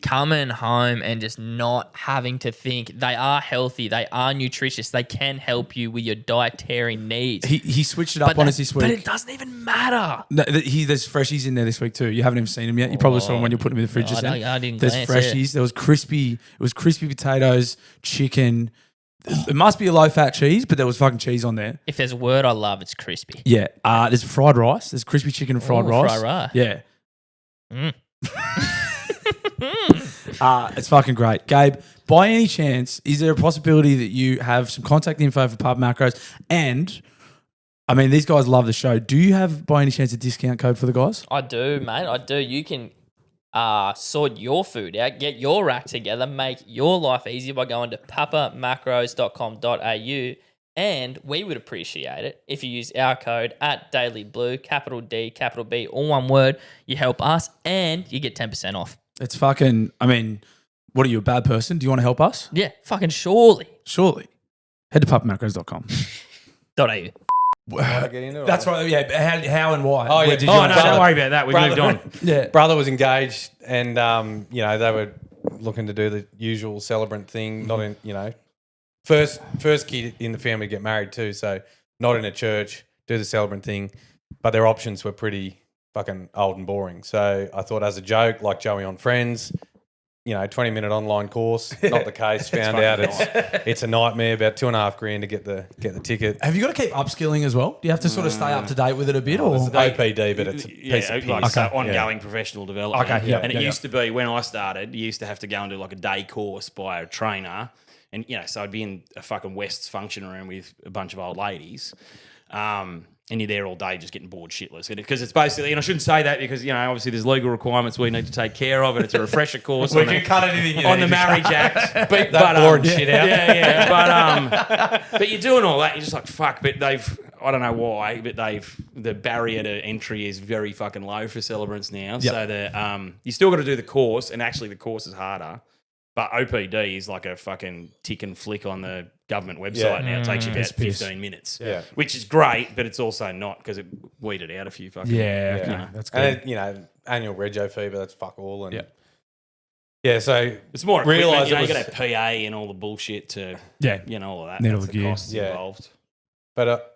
coming home and just not having to think. They are healthy. They are nutritious. They can help you with your dietary needs. He switched it up on us this week. But it doesn't even matter. No, there's freshies in there this week too. You haven't even seen them yet. You probably saw them when you put them in the fridge just then. I didn't There's glance, freshies. There was crispy. It was crispy potatoes, chicken. It must be a low fat cheese, but there was fucking cheese on there. If there's a word I love, it's crispy. Yeah. There's fried rice. There's crispy chicken and fried Ooh, rice. fried rice. Yeah. Mm. It's fucking great. Gabe, by any chance, is there a possibility that you have some contact info for Pub Macros? And, I mean, these guys love the show. Do you have, by any chance, a discount code for the guys? I do, mate. I do. You can sort your food out, get your rack together, make your life easier by going to papamacros.com.au. And we would appreciate it if you use our code at Daily Blue, capital D, capital B, all one word. You help us and you get 10% off. It's fucking, I mean, what are you, a bad person? Do you want to help us? Yeah, fucking surely. Surely. Head to papamacros.com. .au. Get into it. That's right. Yeah. How and why? Oh, yeah. Where did Oh, you no, brother- don't worry about that. We moved brother- on. Yeah. Brother was engaged, and they were looking to do the usual celebrant thing. Not in, first kid in the family to get married too. So not in a church, do the celebrant thing. But their options were pretty fucking old and boring. So I thought, as a joke, like Joey on Friends, 20-minute online course. Not the case. Found out it's a nightmare. About $2,500 to get the ticket. Have you got to keep upskilling as well? Do you have to sort of stay up to date with it a bit? It's Or OPD, but it's a piece of piss. So ongoing professional development. Okay, yeah, and yeah, it used to be when I started, you used to have to go and do like a day course by a trainer. And, so I'd be in a fucking West's function room with a bunch of old ladies. And you're there all day just getting bored shitless. Because it's basically, and I shouldn't say that because, obviously there's legal requirements we need to take care of, and it's a refresher course we can cut anything on the Marriage Act. Beat that boring shit out. Yeah. But you're doing all that, you're just like, fuck, but I don't know why, but the barrier to entry is very fucking low for celebrants now. Yep. So you still got to do the course, and actually the course is harder. But OPD is like a fucking tick and flick on the government website now. It takes you about 15 minutes, which is great, but it's also not because it weeded out a few fucking... Yeah, okay. That's good. And then, annual rego fee, but that's fuck all. And so It's more equipment, realised you it got was- to PA and all the bullshit to, all of that. Need all That's the the gear. costs Yeah. involved. But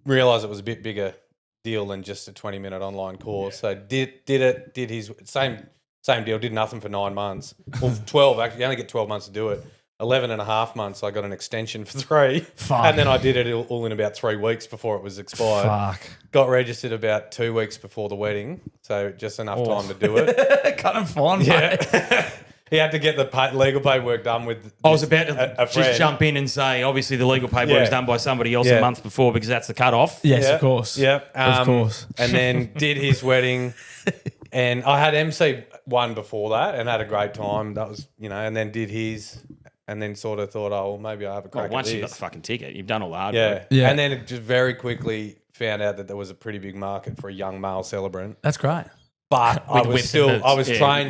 realised it was a bit bigger deal than just a 20-minute online course. So did his same deal, did nothing for 9 months. Well, 12 actually. You only get 12 months to do it. 11 and a half months, I got an extension for 3. Fuck. And then I did it all in about 3 weeks before it was expired. Fuck. Got registered about 2 weeks before the wedding, so just enough time to do it. Cut him fine, mate. Yeah. He had to get the legal paperwork done with I was about to a friend. just jump in and say, obviously the legal paperwork Yeah. was done by somebody else Yeah. a month before because that's the cutoff. Yes, Yeah. of course. Yeah, Of course. And then did his wedding, and I had MC one before that, and had a great time. That was, and then did his, and then sort of thought, oh, well, maybe I have a Well, crack once at you've got this. the fucking ticket, you've done all the hard Yeah. work. Yeah. And then it just very quickly found out that there was a pretty big market for a young male celebrant. That's great. But I With was whips and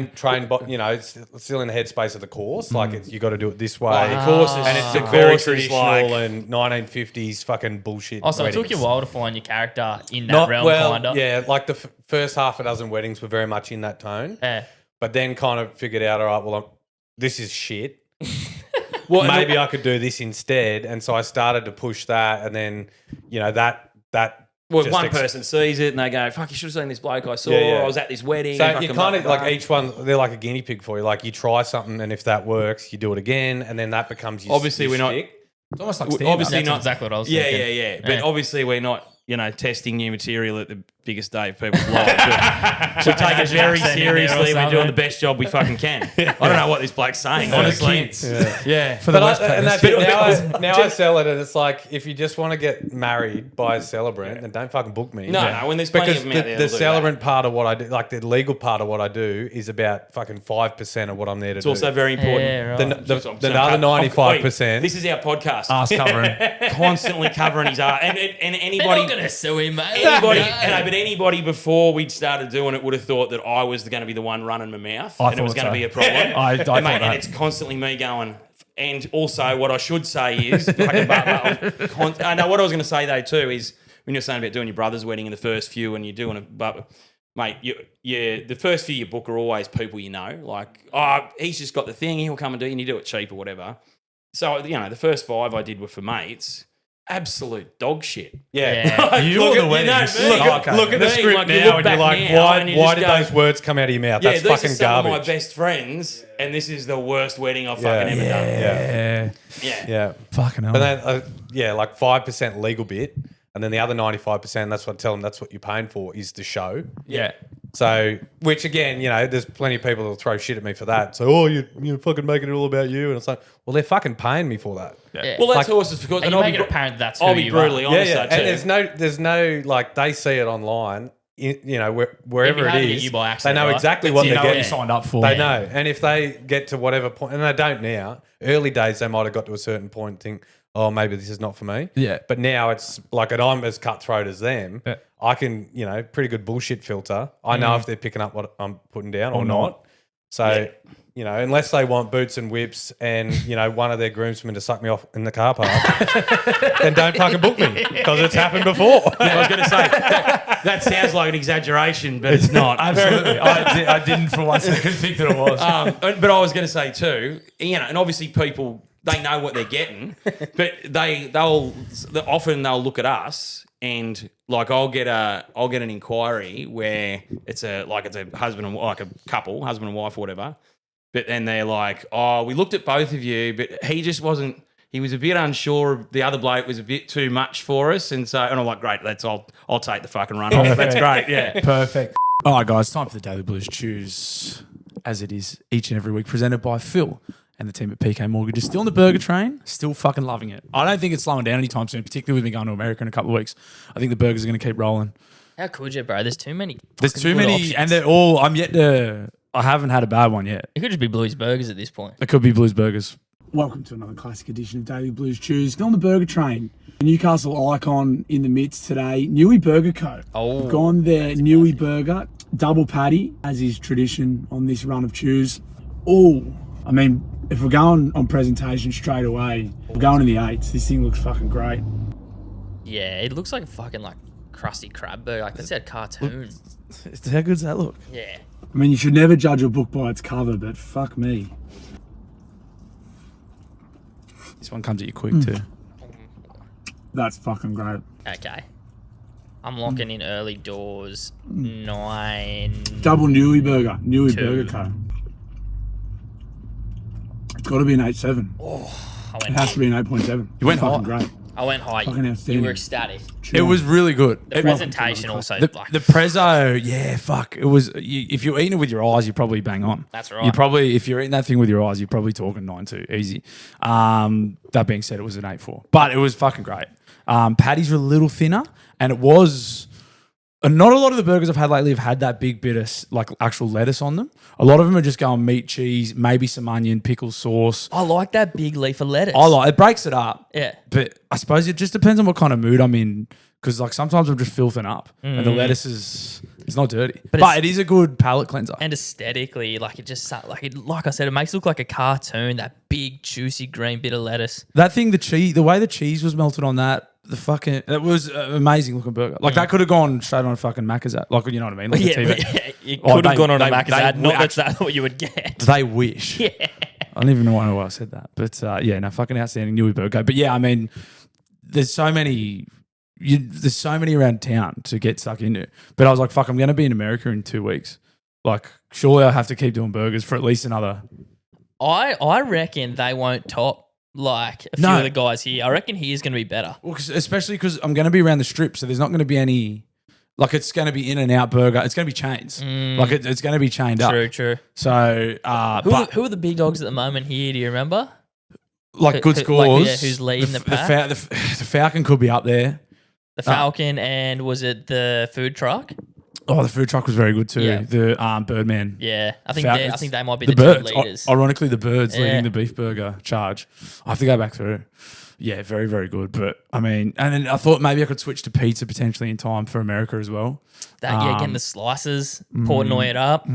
boots. trained, but still in the headspace of the course. Like you got to do it this way. Well, the course is- and it's the a very course is traditional like- and 1950s fucking bullshit. Also, it took you a weddings. while to find your character in that Not realm, well, kind of. yeah. Like the first half a dozen weddings were very much in that tone. Yeah. But then kind of figured out, all right, well, this is shit. Well, Maybe I could do this instead. And so I started to push that, and then that. Well, just one person sees it and they go, fuck, you should have seen this bloke I saw. Yeah, yeah. I was at this wedding. So fucking you kind of blah, blah, like each one, they're like a guinea pig for you. Like you try something, and if that works, you do it again, and then that becomes your Obviously, your we're not- shtick. It's almost like Well, stand-up. obviously That's not exactly what I was Yeah, thinking. yeah. But Yeah. obviously, we're not, testing new material at the biggest day of people's lives. We take it very Accent in there or seriously. We're doing something. the best job we fucking can. I don't know what this bloke's saying, honestly. kids. Yeah. For the West And that's Coast. it. Now I sell it, and it's like if you just want to get married by a celebrant, then don't fucking book me. No, no, when there's plenty because of them out there the that'll do celebrant part of what I do, like the legal part of what I do, is about fucking 5% of what I'm there to It's do. also very important. Yeah, right. The other 95%. This is our podcast. Ass covering. Constantly covering his ass. And They're anybody... not going to sue him, mate. But anybody before we'd started doing it would have thought that I was going to be the one running my mouth, I and it was thought going to so. be a problem. I and, thought mate, that. and it's constantly me going. And also, what I should say is, I know what I was going to say though too is when you're saying about doing your brother's wedding in the first few, and you're doing it, but mate, the first few you book are always people you know. Like, oh, he's just got the thing. He'll come and do it, and you do it cheap or whatever. So, the first 5 I did were for mates. Absolute dog shit. Yeah. You or the weddings? Look at the script Like, now, you look and you're back like, now and you why just did go, those words come out of your mouth? Yeah, That's these fucking are some garbage. of my best friends, and this is the worst wedding I've fucking ever done. Yeah. Fucking hell. But then, like 5% legal bit, and then the other 95%, that's what I tell them, that's what you're paying for, is the show. Yeah. So, which again, there's plenty of people that'll throw shit at me for that. So, oh, you're fucking making it all about you. And it's like, well, they're fucking paying me for that. Yeah. Well, that's Like- horses for course. And And you I'll make be, it apparent that's who I'll be you brutally are. honest, Yeah. though, too. And there's no, like, they see it online, wherever hard to it get is, you by they accident, know right? exactly what You they're know what getting. you signed up for. They know. And if they get to whatever point, and they don't now, early days, they might have got to a certain point and think, oh, maybe this is not for me. Yeah. But now it's like, and I'm as cutthroat as them. Yeah. I can, pretty good bullshit filter. I know if they're picking up what I'm putting down or not. So, unless they want boots and whips and, one of their groomsmen to suck me off in the car park, then don't fucking book me because it's happened before. I was going to say, that sounds like an exaggeration, but it's not. Absolutely. I didn't for 1 second think that it was. But I was going to say too, and obviously people, they know what they're getting, but they'll often look at us and like I'll get an inquiry where it's a husband and like a couple, husband and wife or whatever, but then they're like, oh, we looked at both of you, but he just wasn't. He was a bit unsure. The other bloke was a bit too much for us, and I'm like, great, I'll take the fucking run off. That's great, yeah. Perfect. All right, guys, time for the Daily Blues Chews, as it is each and every week, presented by Phil and the team at PK Mortgages. Still on the burger train, still fucking loving it. I don't think it's slowing down anytime soon, particularly with me going to America in a couple of weeks. I think the burgers are going to keep rolling. How could you, bro? There's too many. There's fucking too good many, options. and they're all, I haven't had a bad one yet. It could just be Bluey's Burgers at this point. It could be Blues Burgers. Welcome to another classic edition of Daily Blues Chews. Still on the burger train. The Newcastle icon in the midst today, Newey Burger Co. Oh, We've gone there, Newey Burger, double patty, as is tradition on this run of chews. If we're going on presentation straight away, we're going in the 8s. This thing looks fucking great. yeah, it looks like a fucking crusty crab burger. Like that's a cartoon. How good does that look? Yeah. You should never judge a book by its cover, but fuck me. This one comes at you quick too. That's fucking great. Okay. I'm locking in early doors. 9. Double Newey Burger, Newey 2. Burger Co. It's got to be an 8.7. I It went has high. to be an 8.7. You went fucking high. great. I went high. Fucking You outstanding. were ecstatic. It was really good. The presentation also. The prezzo, yeah, fuck. It was. If you're eating it with your eyes, you probably bang on. That's right. You probably, if you're eating that thing with your eyes, you're probably talking 9.2, easy. That being said, it was an 8.4, but it was fucking great. Patties were a little thinner, and it was. Not a lot of the burgers I've had lately have had that big bit of actual lettuce on them. A lot of them are just going meat, cheese, maybe some onion, pickle sauce. I like that big leaf of lettuce. It breaks it up. Yeah. But I suppose it just depends on what kind of mood I'm in. Because sometimes I'm just filthing up, and the lettuce it's not dirty, but it is a good palate cleanser. And aesthetically, it just like I said, it makes it look like a cartoon. That big juicy green bit of lettuce. That thing, the way the cheese was melted on that, it was an amazing looking burger. That could have gone straight on a fucking Macca's ad. You know what I mean? Yeah, it could have gone on a Macca's ad. Not that's what you would get. They wish. Yeah. I don't even know why I said that, but fucking outstanding Newey burger. But yeah, there's so many. There's so many around town to get stuck into. But I was like, fuck, I'm going to be in America in 2 weeks. Surely I'll have to keep doing burgers for at least another. I reckon they won't top a few of the guys here. I reckon he is going to be better. Well, especially because I'm going to be around the strip, so there's not going to be any. It's going to be in and out burger. It's going to be chains. It's going to be chained up. True. So, who are the big dogs at the moment here? Do you remember? Good scores. Who's leading the pack? The Falcon could be up there. The Falcon and was it the food truck? Oh, the food truck was very good too. Yeah. The Birdman. Yeah, I think they might be the the birds. two leaders. Ironically, the birds Yeah. leading the beef burger charge. I have to go back through. Yeah, very, very good. But and then I thought maybe I could switch to pizza potentially in time for America as well. Getting the slices, Portnoy it up,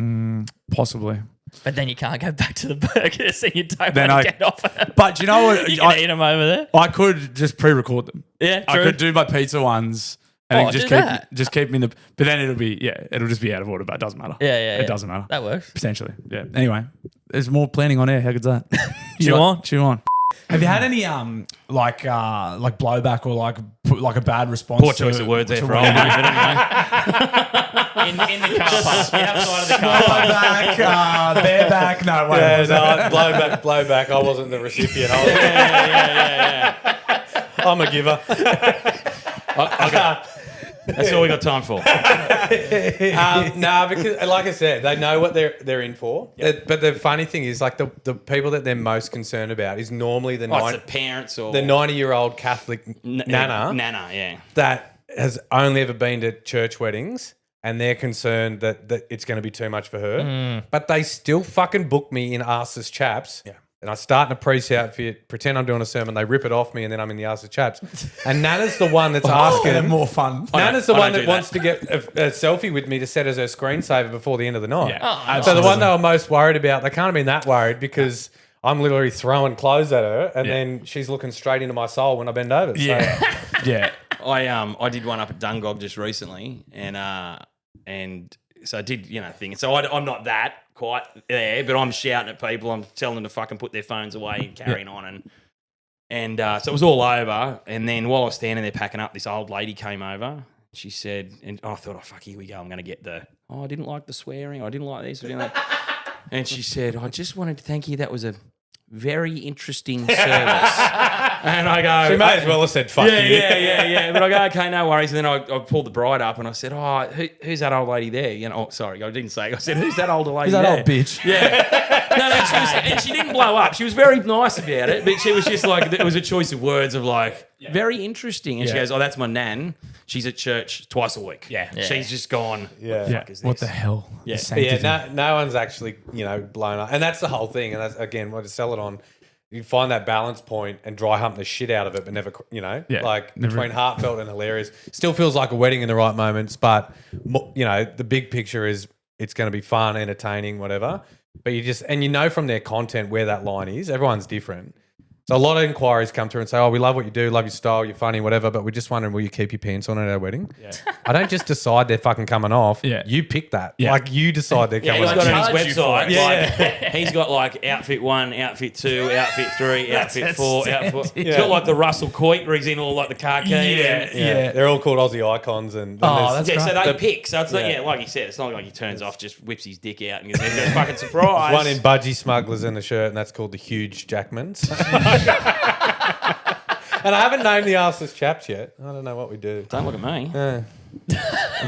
Possibly. but then you can't go back to the burgers and you don't Then want to get off of them. But you know what? You can eat them over there. I could just pre-record them. Yeah, I true. could do my pizza ones And Oh, just do keep that. just keep them in the. But then it'll just be out of order. But it doesn't matter. Yeah. It doesn't matter. That works. Potentially. Yeah. Anyway, there's more planning on air. How good's that? Chew on. Chew on. Have you had any like blowback or like a bad response? Poor choice of words there for old mate, but anyway. In the car park, outside of the car park. Blowback, bareback. No, wait. Yeah, blowback. I wasn't the recipient. Yeah. I'm a giver. That's all we got time for. Because like I said, they know what they're in for. But the funny thing is, like the people that they're most concerned about is normally the It's the parents or the 90-year-old Catholic nana Nana, yeah. that has only ever been to church weddings, and they're concerned that it's going to be too much for her. But they still fucking book me in Arse's Chaps. Yeah. And I start in a priest outfit, pretend I'm doing a sermon, they rip it off me, and then I'm in the Arse's Chaps. And Nana's the one that's asking. More fun. Nana's the I one don't that do wants to get a selfie with me to set as her screensaver before the end of the night. Yeah, So the one they were most worried about, they can't have been that worried because I'm literally throwing clothes at her, and then she's looking straight into my soul when I bend over. So, Yeah. I did one up at Dungog just recently, and so I did thing. So I'm not that quite there, but I'm shouting at people. I'm telling them to fucking put their phones away and carrying on, and so it was all over. And then while I was standing there packing up, this old lady came over. She said, and I thought, oh fuck, here we go. I'm going to get I didn't like the swearing. I didn't like this. I didn't like. And she said, I just wanted to thank you. That was a very interesting service. And I go, she may as well have said fuck you. Yeah. But I go, okay, no worries. And then I pulled the bride up and I said, who's that old lady there? Sorry, I didn't say it. I said, who's that older lady Is that there? old bitch? Yeah. No, she didn't blow up. She was very nice about it, but she was just like, it was a choice of words of like, very interesting. And she goes, that's my nan. She's at church twice a week. Yeah. She's just gone, Yeah. what the fuck is this? What the hell? Yeah. The sanctity. No one's actually, blown up. And that's the whole thing. And that's, again, what to sell it on, you find that balance point and dry hump the shit out of it, but never, never. between heartfelt and hilarious. Still feels like a wedding in the right moments, but, the big picture is it's going to be fun, entertaining, whatever. But you from their content where that line is. Everyone's different. So a lot of inquiries come through and say, oh, we love what you do, love your style, you're funny, whatever, but we're just wondering, will you keep your pants on at our wedding? Yeah. I don't just decide they're fucking coming off. Yeah. You pick that. Yeah. Like, you decide they're coming He's off. got on charge his you for website. it. Yeah. He's got like outfit 1, outfit 2, outfit 3, outfit 4, outfit. He's got like the Russell Coit where he's in all like the car keys. Yeah. They're all called Aussie icons. And Oh, there's- that's So great. they pick. So it's not, like you said, it's not like he turns off, just whips his dick out and goes, "Here's a fucking surprise." one in Budgie Smugglers in the shirt, and that's called the Huge Jackmans. And I haven't named the Arse's Chaps yet. I don't know what we do. Don't look at me. We'll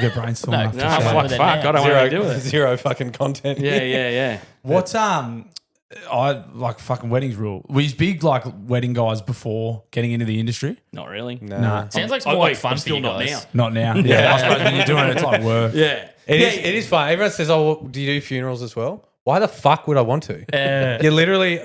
get brainstorming after No, the show. fuck. Fuck, I don't want to do it. Zero fucking content. Yeah. What's I like fucking weddings rule. Were you big like wedding guys before getting into the industry? Not really. Nah. Sounds like it's more like fun I'm for still you not guys. now. Not now. Yeah. I suppose when you're doing it, it's like work. Yeah. It is fun. Everyone says, oh, well, do you do funerals as well? Why the fuck would I want to? You're literally,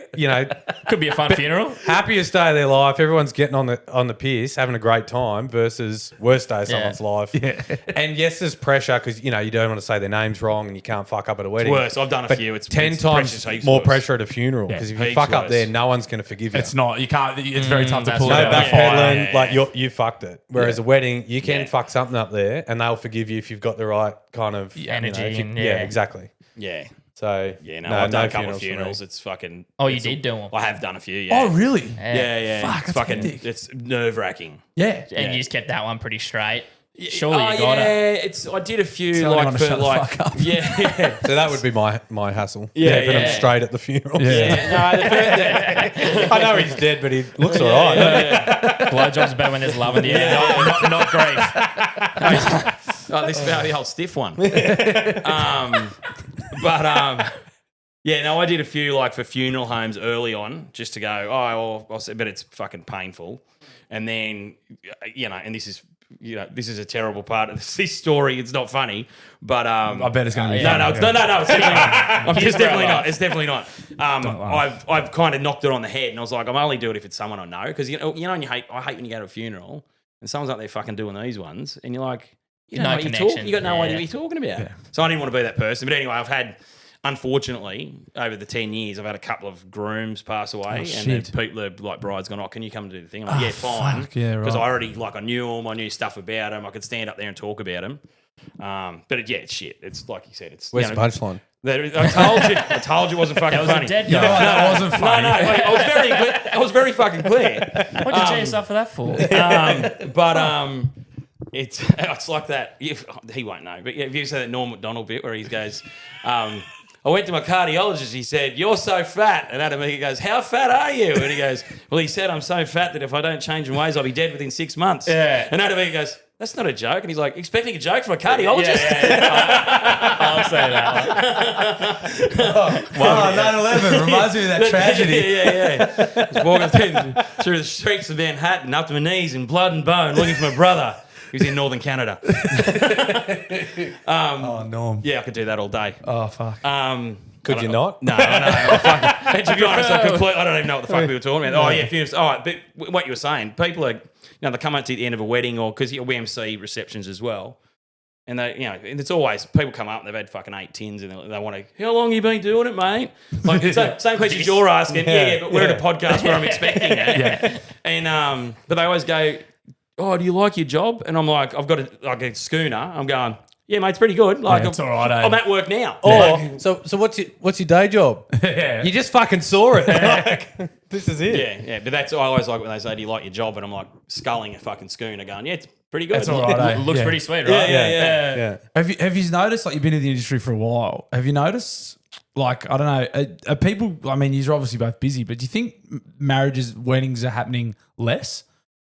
Could be a fun funeral. happiest day of their life. Everyone's getting on the piss, having a great time versus worst day of someone's life. Yeah. And yes, there's pressure because, you don't want to say their names wrong and you can't fuck up at a wedding. Worse. I've done a But few. It's 10 it's times precious heaps more worse. pressure at a funeral because if you Heaps fuck up worse. there, no one's going to forgive you. It's not. You can't. It's very tough to that's pull right. it No out. backpedaling, Yeah. like you fucked it. Whereas a wedding, you can fuck something up there and they'll forgive you if you've got the right kind of Energy if you- and- yeah, yeah. exactly. Yeah. So Yeah, no, I've done a couple of for me. funerals. It's fucking. Oh, you did do them. I have done a few, yeah. Oh, really? Yeah. Fuck, It's that's fucking. hectic. It's nerve wracking. Yeah. And you just kept that one pretty straight. Surely you got it. I did a few Tell like everyone to for shut the like fuck up. yeah. So that would be my hassle. Yeah, Keeping yeah. him straight at the funeral. Yeah. No, the I know he's dead, but he looks all right. Blowjobs are better when there's love in the air, not grief. this about the whole stiff one. Yeah, no, I did a few like for funeral homes early on just to go, I'll say, but it's fucking painful. And then, and this is a terrible part of this story. It's not funny, but I bet it's going to be. no, fun. it's definitely not. Here's It's where I definitely laugh. not. It's definitely not. I've kind of knocked it on the head, and I was like, I'm only doing it if it's someone I know, because and I hate when you go to a funeral and someone's up there fucking doing these ones, and you're like, you don't No know what connection. you got no idea Yeah. what you're talking about. So I didn't want to be that person. But anyway, I've had unfortunately, over the 10 years, I've had a couple of grooms pass away, and shit. the people, the like bride's gone, "Oh, can you come and do the thing?" I'm like, "Yeah, fine." fuck, yeah, Because right. I already I knew them, I knew stuff about them, I could stand up there and talk about them. But it's shit. It's like you said. It's Where's the punchline? I told you it wasn't fucking That was funny. a dead No, guy. that wasn't No, funny. mate, I was very fucking clear. What did you tell yourself for that for? It's like that. He won't know, but if you say that Norm Macdonald bit where he goes, I went to my cardiologist. He said, "You're so fat," and Adam he goes, "How fat are you?" And he goes, "Well, he said I'm so fat that if I don't change my ways, I'll be dead within 6 months." Yeah. And Adam he goes, "That's not a joke," and he's like, expecting a joke from a cardiologist. I'll say that one. Wow, 9/11 reminds me of that tragedy. Yeah. I was walking through the streets of Manhattan, up to my knees in blood and bone, looking for my brother. He was in northern Canada. Oh, Norm. Yeah, I could do that all day. Oh, fuck. Could you not? No, and to be honest, I don't even know what the fuck we were talking about. Oh, yeah, funerals. All right, but what you were saying, people are, they come up to the end of a wedding, or because we MC receptions as well. And they, and it's always people come up and they've had fucking 8 tins and they want to. How long you been doing it, mate? Like same questions you're asking. Yeah, but we're at a podcast where I'm expecting it. Yeah. And but they always go, "Oh, do you like your job?" And I'm like, "I've got a schooner." I'm going, "Yeah, mate, it's pretty good. Like, it's all right, eh? I'm at work now." Or so what's your day job? Yeah. You just fucking saw it. Like, this is it. Yeah. But that's I always like when they say, "Do you like your job?" And I'm like sculling a fucking schooner, going, "Yeah, it's pretty good." It's all right, eh? Looks Yeah. pretty sweet, right? Yeah. Have you noticed, like, you've been in the industry for a while, have you noticed, like, I don't know, are people, I mean, you're obviously both busy, but do you think marriages, weddings are happening less?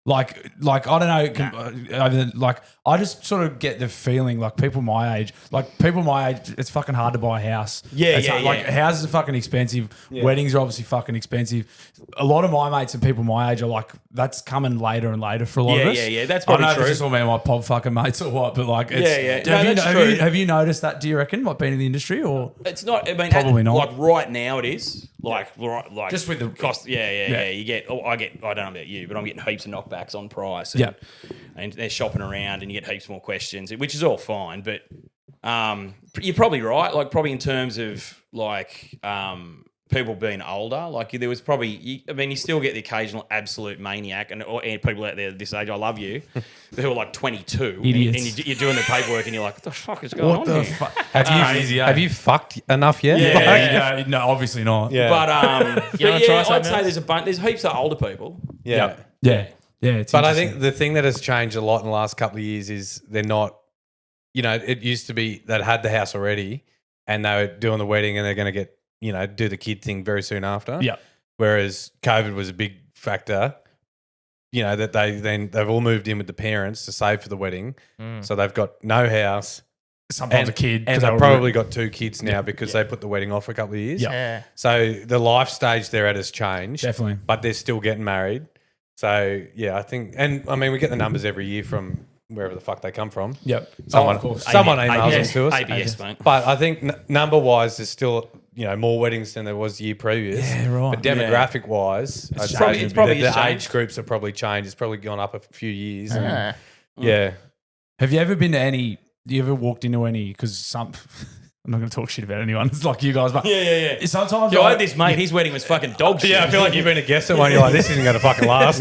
Like I don't know, like I just sort of get the feeling like people my age, it's fucking hard to buy a house. It's hard, like houses are fucking expensive. Weddings are obviously fucking expensive. A lot of my mates and people my age are like, that's coming later and later for a lot of us. Yeah, that's I don't probably know if true. it's just all me and my pop fucking mates or what, but like, it's, No, that's true. have you noticed that? Do you reckon, like, being in the industry or? It's not. I mean, Probably not. Like right now, it is. Like Just with the cost. Yeah. You get. I don't know about you, but I'm getting heaps of knockbacks on price. And, and they're shopping around, and you get heaps more questions, which is all fine. But you're probably right. Like probably in terms of like people being older. Like there was probably. You still get the occasional absolute maniac, and people out there this age. I love you. Who are like 22, Idiots. and you're doing the paperwork, and you're like, what the fuck is going on here? fuck? Have you fucked enough yet? Yeah. No, obviously not. Yeah. But wanna try I'd something say there's heaps of older people. Yeah. Yeah. It's But I interesting. think the thing that has changed a lot in the last couple of years is they're not, it used to be that had the house already and they were doing the wedding and they're going to get, do the kid thing very soon after. Yeah. Whereas COVID was a big factor, that they've all moved in with the parents to save for the wedding. So they've got no house. sometimes a kid. And 'cause they've they were- probably got 2 kids now because they put the wedding off for a couple of years. Yeah. Yeah. So the life stage they're at has changed. Definitely. But they're still getting married. So, yeah, I think, and I mean, we get the numbers every year from wherever the fuck they come from. Yep. Someone, of course. someone emails ABS, us to us. ABS, mate. But I think number-wise, there's still, more weddings than there was the year previous. Yeah, right. But demographic-wise, I'd probably- say it's probably the just age changed. groups have probably changed. It's probably gone up a few years. and- Ah. yeah. Have you ever been to any? You ever walked into any? Because I'm not going to talk shit about anyone. It's like you guys, but Yeah. sometimes Yo, I had this mate, his wedding was fucking dog shit. Yeah, I feel like you've been a guest at one. You're like, this isn't going to fucking last.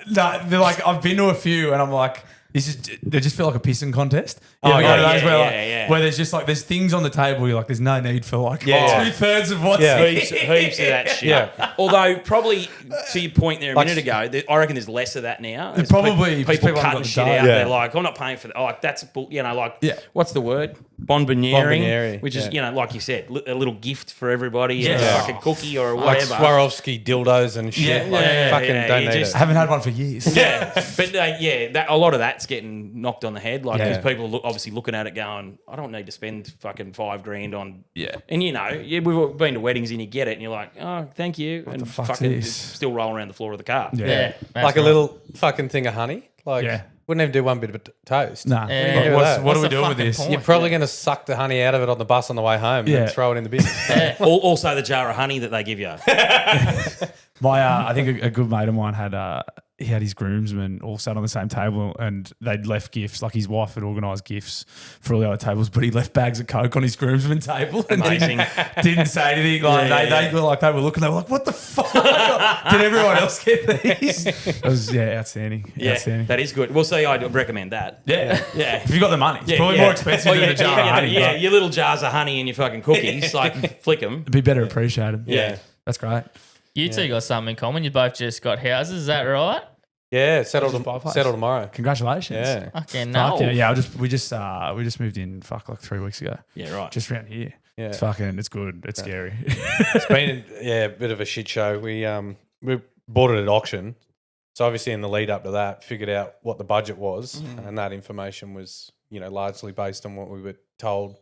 No, they're like, I've been to a few, and I'm like, they just feel like a pissing contest. Oh, One of yeah, those where, like, yeah. where there's just like there's things on the table. You're like, there's no need for like Yeah. 2/3 of what's Yeah. Heaps of that shit. Yeah. Although, probably to your point there a Like- minute ago, I reckon there's less of that now. There's probably- because people people haven't cutting got the shit data. out. Yeah. They're like, I'm not paying for that. Oh, like that's Yeah. what's the word? Bonbonniering, Bonbonniering, which is yeah. like you said, a little gift for everybody, a Yeah. fucking cookie or Like whatever. Swarovski dildos and shit. Yeah, like, yeah, fucking yeah, don't you need just- it. I haven't had one for years. Yeah, but that a lot of that's getting knocked on the head, like because Yeah. people are obviously looking at it, going, "I don't need to spend fucking $5,000 on." Yeah. And we've all been to weddings and you get it, and you're like, "Oh, thank you," and the fuck's fucking this? still roll around the floor of the car. Yeah. that's Like a right. little fucking thing of honey. Like, Yeah. wouldn't even do one bit of toast. Nah. Yeah. Like, What's- what are we the doing with fucking this? point? You're probably going to suck the honey out of it on the bus on the way home Yeah. and throw it in the bin. Yeah. Also, the jar of honey that they give you. I think a good mate of mine had he had his groomsmen all sat on the same table and they'd left gifts. Like his wife had organised gifts for all the other tables, but he left bags of Coke on his groomsmen table. And Amazing. Didn't say anything. Like they were looking. They were like, "What the fuck? Did everyone else get these?" It was outstanding. Yeah, Outstanding. that is good. Well, see, I'd recommend that. Yeah. Yeah. If you got the money, it's probably more expensive than a jar of honey. Yeah, but your little jars of honey and your fucking cookies, like flick them. it'd be better appreciated. Yeah. That's great. You two got something in common. You both just got houses. Is that right? Yeah, Just buy a place. settle tomorrow. Congratulations. Yeah. Fucking Fuck no. yeah. We just moved in. Like 3 weeks ago. Yeah, right. Just around here. Yeah. It's good. It's scary. It's been a bit of a shit show. We bought it at auction. So obviously in the lead up to that, figured out what the budget was, and that information was, largely based on what we were told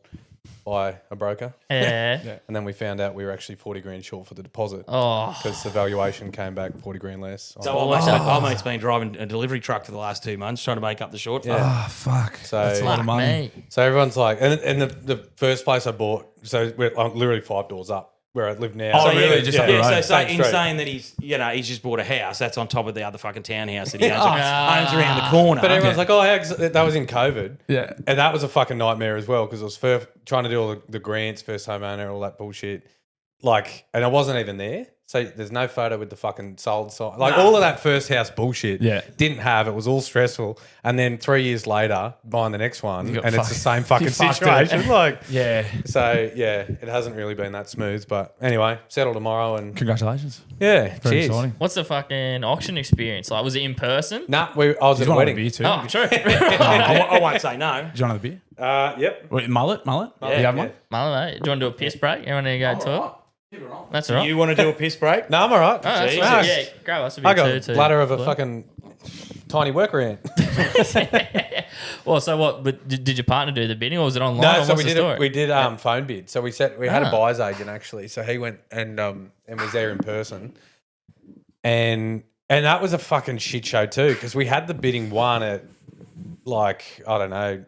by a broker. Yeah. And then we found out we were actually 40 grand short for the deposit Oh. because the valuation came back 40 grand less. So our mate's been driving a delivery truck for the last 2 months trying to make up the shortfall. Oh, fuck. So- That's a lot of Fuck money. me. So everyone's like, and the first place I bought, so we're literally 5 doors up where I live now. Oh, So really? Just up the road? So Same in street. saying that he's just bought a house, that's on top of the other fucking townhouse that he owns around the corner. But everyone's like, oh, yeah, 'cause that was in COVID. Yeah. And that was a fucking nightmare as well because I was trying to do all the grants, first homeowner, all that bullshit. And I wasn't even there. So there's no photo with the fucking sold sign. All of that first house bullshit. Yeah. Didn't have. It was all stressful. And then 3 years later, buying the next one, got and it's the fucked. same fucking You fucked it. situation. Yeah. So yeah, it hasn't really been that smooth. But anyway, settle tomorrow and Congratulations. yeah, Very cheers. exciting. What's the fucking auction experience like? Was it in person? Nah, I was at Did you a want another wedding. beer too? Oh, true. I won't say no. Did you want another beer? Yep. Wait, mullet? Yeah, you have yeah. one? Marlon, do you want to do a piss break? You want to go talk? That's all right. You want to do a piss break? No, I'm all right. Oh, that's Jesus. right. Yeah, grab us a bit I got too. a bladder of a fucking tiny worker ant. Well, so what? But did your partner do the bidding, or was it online? No, or so what's we the did story? we did phone bid. So we had a Ah. buyer's agent actually. So he went and was there in person, and that was a fucking shit show too because we had the bidding one at I don't know,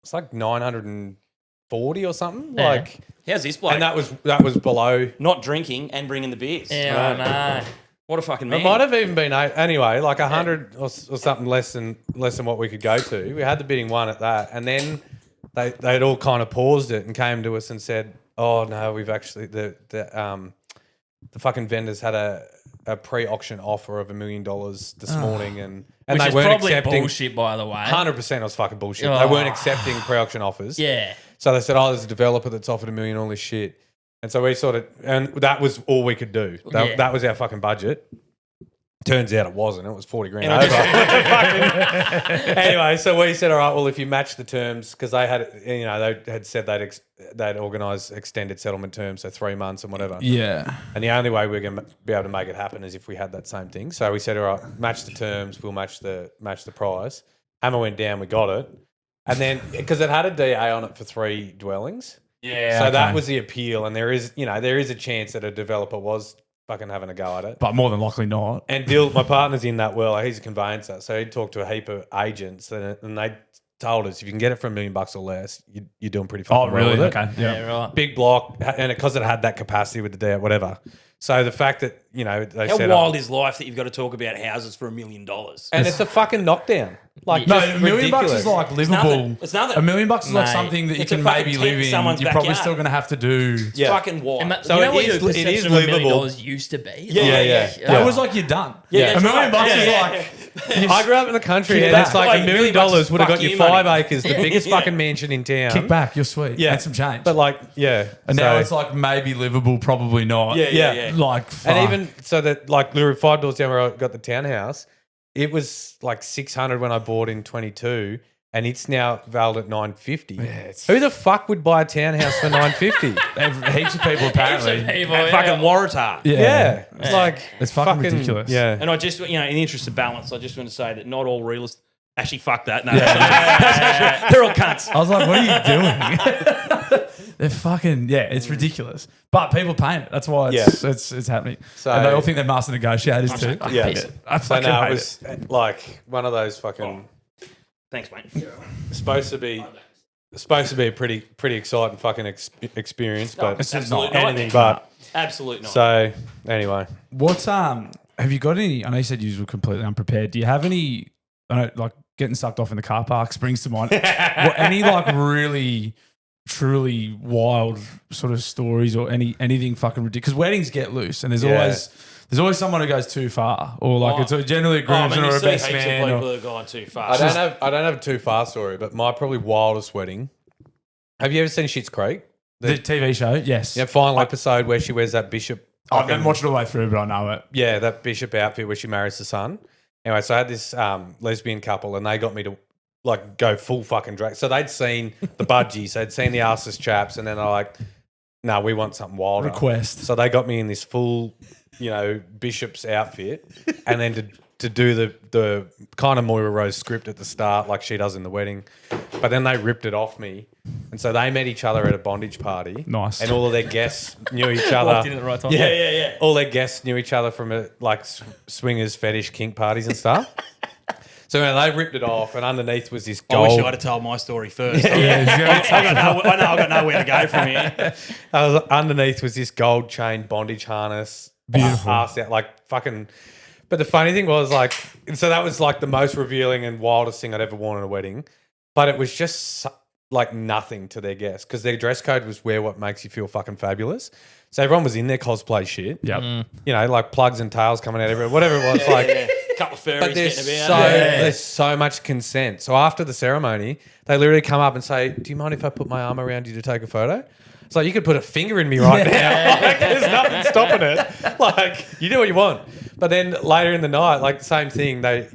it's like 940 or something. Yeah. How's this bloke? And that was below. Not drinking and bringing the beers. Yeah, I know. What a fucking man. It might have even been anyway, like 100 or something less than what we could go to. We had the bidding one at that, and then they'd all kind of paused it and came to us and said, "Oh no, we've actually the fucking vendors had a pre-auction offer of $1 million this morning, and Which they is weren't probably accepting." bullshit, by the way. 100% was fucking bullshit. Oh. They weren't accepting pre-auction offers. Yeah. So they said, "Oh, there's a developer that's offered $1 million, all this shit." And so we and that was all we could do. Yeah. That was our fucking budget. Turns out it wasn't. It was 40 grand And over. Anyway, so we said, all right, well, if you match the terms, because they had said they'd organise extended settlement terms, so 3 months and whatever. Yeah. And the only way we're going to be able to make it happen is if we had that same thing. So we said, all right, match the terms, we'll match the price. Hammer went down, we got it. And then, because it had a DA on it for 3 dwellings. Yeah. So that was the appeal. And there is a chance that a developer was fucking having a go at it. But more than likely not. And my partner's in that world. He's a conveyancer. So he talked to a heap of agents and they told us if you can get it for $1 million or less, you're doing pretty fucking well with it. Okay. Yeah, Yeah. right. Big block. And because it had that capacity with the DA, whatever. So the fact that, they How said... wild is life that you've got to talk about houses for $1 million? And it's a fucking knockdown. Like, No, just $1 million ridiculous. is like livable. nothing. It's nothing. $1 million is like Mate, something that you it's a can fucking maybe tent live in in. someone's You're probably backyard. still going to have to do. It's fucking wild. So you know it what is- your it is perception of $1 million livable. used to be? Yeah. That was like you're done. Yeah, $1 million that's is right. like. I grew up in the country Kick and back. it's like Like, $1 $1 million million would have got fuck you you 5 money. acres, the biggest fucking mansion in town. Kick back, you're sweet. Yeah. And some change. But like, yeah. and now so- it's like maybe livable, probably not. Yeah. Like, fuck. And even so that like literally 5 doors down where I got the townhouse, it was like 600 when I bought in 22 and it's now valued at 950. it's- Who the fuck would buy a townhouse for 950? heaps of people apparently. People, At fucking Waratah. Yeah. It's like It's fucking ridiculous. Yeah. And I just, in the interest of balance, I just want to say that not all real estate. Actually, fuck that. No, they're all cunts. I was like, what are you doing? They're fucking, it's ridiculous. But people paying it. That's why it's happening. So- and they all think they're master negotiators too. I Yeah. hate it. I So fucking no, it hate was like one of those fucking Thanks, mate. supposed to be a pretty exciting fucking experience, but It's just Absolute not nightmare. but Absolute not. so anyway, What's have you got any? I know you said you were completely unprepared. Do you have any? I know, like getting sucked off in the car park springs to mind. Any like really, truly wild sort of stories or anything fucking ridiculous? Because weddings get loose, and there's always someone who goes too far, or like it's generally a groomsman or a best man. People that have gone too far. I don't have a too far story, but my probably wildest wedding. Have you ever seen Schitt's Creek? The TV show, yes. Yeah, final episode where she wears that bishop. I haven't watched it all the way through, but I know it. Yeah, that bishop outfit where she marries the son. Anyway, so I had this lesbian couple, and they got me to like go full fucking drag. So they'd seen the budgies, they'd seen the arseless chaps, and then they're like, "No, we want something wilder." Request. So they got me in this full, bishop's outfit, and then to do the kind of Moira Rose script at the start, like she does in the wedding. But then they ripped it off me, and so they met each other at a bondage party. Nice. And all of their guests knew each other. Walked in at the right time. Yeah. All their guests knew each other from swingers, fetish, kink parties and stuff. So they ripped it off, and underneath was this I gold. wish I'd have told my story first. I know I've got nowhere to go from here. Underneath was this gold chain bondage harness. Beautiful. Ass out, like fucking. But the funny thing was, like, so that was like the most revealing and wildest thing I'd ever worn at a wedding. But it was just like nothing to their guests because their dress code was wear what makes you feel fucking fabulous. So everyone was in their cosplay shit. Yep. Like plugs and tails coming out everywhere, whatever it was. A couple of furries But getting about. there's so much consent. So after the ceremony, they literally come up and say, "Do you mind if I put my arm around you to take a photo?" It's like, you could put a finger in me right now. Like, there's nothing stopping it. Like, you do what you want. But then later in the night, like, same thing. They,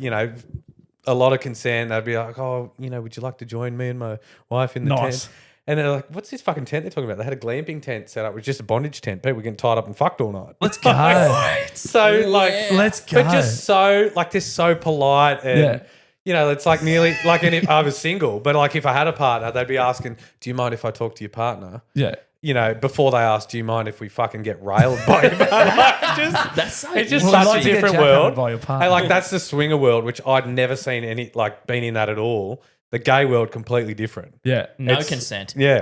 a lot of consent. They'd be like, "Oh, would you like to join me and my wife in the Nice. tent?" And they're like, "What's this fucking tent they're talking about?" They had a glamping tent set up. It was just a bondage tent. People were getting tied up and fucked all night. Let's go. So, Let's go. but just so, like, they're so polite and, it's like nearly, like, and if I was single, but like if I had a partner, they'd be asking, "Do you mind if I talk to your partner?" Yeah. Before they ask, "Do you mind if we fucking get railed by your partner?" Like, That's so it's just Well, I'd such like a to get different jackhammered world. by your partner. And like, that's the swinger world, which I'd never seen been in that at all. The gay world, completely different. Yeah. no consent. Yeah.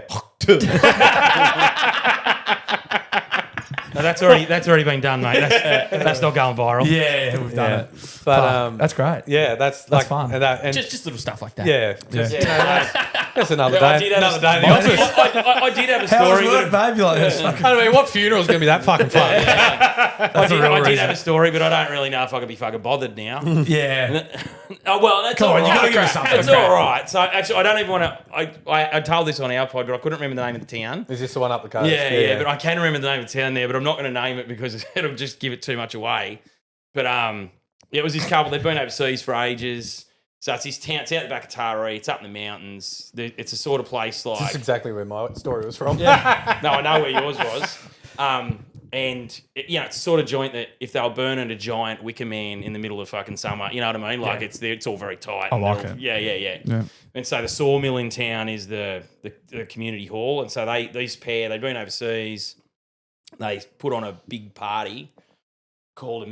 No, that's already been done, mate. That's not going viral. Yeah, we've done it. But That's great. yeah, that's like fun. And Just little stuff like that. yeah, that's another I day. did have Another day in the office. I did have a How was story. work, babe? You're like, that's fucking- I mean, what funeral's going to be that fucking fun? I did have a story, but I don't really know if I could be fucking bothered now. Yeah. Oh well, that's Come all on, right. you gotta give us something. It's all right. So actually, I don't even want to. I told this on our pod, but I couldn't remember the name of the town. Is this the one up the coast? Yeah, but I can remember the name of the town there, but I'm not going to name it because it'll just give it too much away. But it was this couple. They'd been overseas for ages. So it's this town. It's out the back of Taree. It's up in the mountains. It's a sort of place like. That's exactly where my story was from. Yeah. No, I know where yours was. And it's a sort of joint that if they were burning a giant wicker man in the middle of fucking summer, you know what I mean? Like it's all very tight. I like it. Yeah. And so the sawmill in town is the community hall. And so these pair, they'd been overseas. They put on a big party called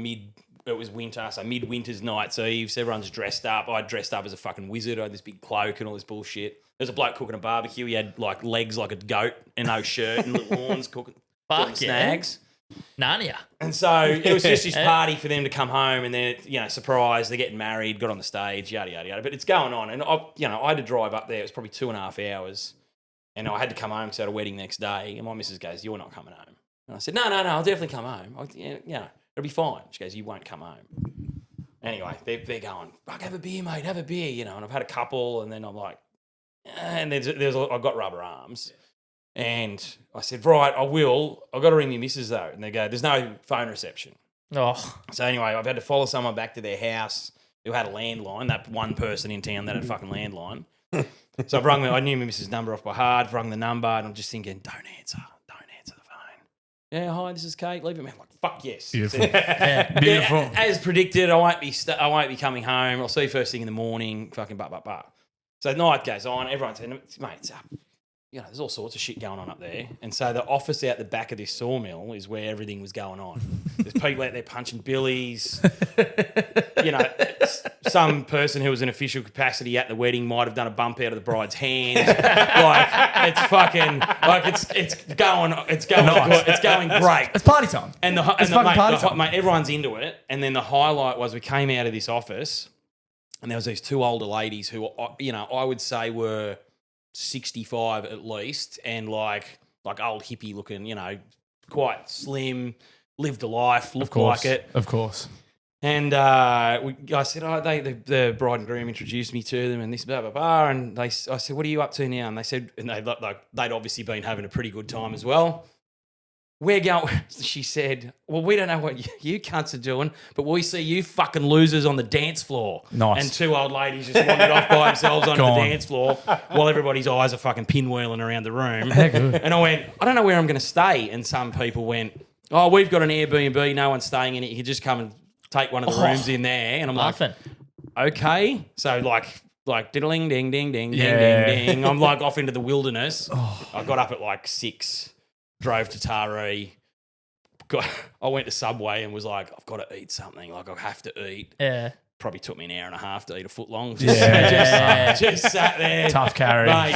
it was winter, so midwinter's night's eve. So everyone's dressed up. I dressed up as a fucking wizard. I had this big cloak and all this bullshit. There's a bloke cooking a barbecue. He had like legs like a goat and no shirt and little horns cooking Fuck snags. Narnia. And so it was just this party for them to come home and then, surprise, they're getting married, got on the stage, yada, yada, yada. But it's going on. And, I had to drive up there. It was probably 2.5 hours. And I had to come home because I had a wedding next day. And my missus goes, "You're not coming home." And I said, No, I'll definitely come home. It'll be fine. She goes, "You won't come home." Anyway, they're going, "Fuck, have a beer, mate, have a beer." And I've had a couple. And then I'm like, and I've got rubber arms. And I said, "Right, I will. I've got to ring my missus though." And they go, "There's no phone reception." Oh, So anyway, I've had to follow someone back to their house who had a landline, that one person in town that had a fucking landline. So I've rung them. I knew my missus' number off by heart, rung the number, and I'm just thinking, don't answer the phone. "Yeah, hi, this is Kate. Leave it." I'm like, "Fuck yes." Beautiful. Beautiful. Yeah, as predicted, I won't be coming home. I'll see you first thing in the morning. Fucking bah. So the night goes on. Everyone's saying, "Mate, it's up." There's all sorts of shit going on up there. And so the office out the back of this sawmill is where everything was going on. There's people out there punching billies. some person who was in official capacity at the wedding might have done a bump out of the bride's hand. Like it's fucking like it's going good. It's going great. It's party time. And everyone's into it. And then the highlight was we came out of this office, and there was these two older ladies who, I would say were 65 at least, and like old hippie looking, quite slim, lived a life, looked like it. Of course. And I said, the bride and groom introduced me to them, and this blah blah blah. And I said, what are you up to now? And they said, and they'd obviously been having a pretty good time as well. We're going. She said, well, we don't know what you cunts are doing, but we see you fucking losers on the dance floor. Nice. And two old ladies just wandered off by themselves onto the dance floor while everybody's eyes are fucking pinwheeling around the room. And I went, I don't know where I'm going to stay. And some people went, oh, we've got an Airbnb. No one's staying in it. You can just come and take one of the rooms in there. And I'm Laughing. like, okay. So like diddling, ding, ding, ding, ding, ding, ding. I'm like off into the wilderness. I got up at like 6. Drove to Taree. I went to Subway and was like, I've got to eat something. Like, I have to eat. Yeah. Probably took me an hour and a half to eat a foot long. Yeah. Just sat there. Tough carry. Mate,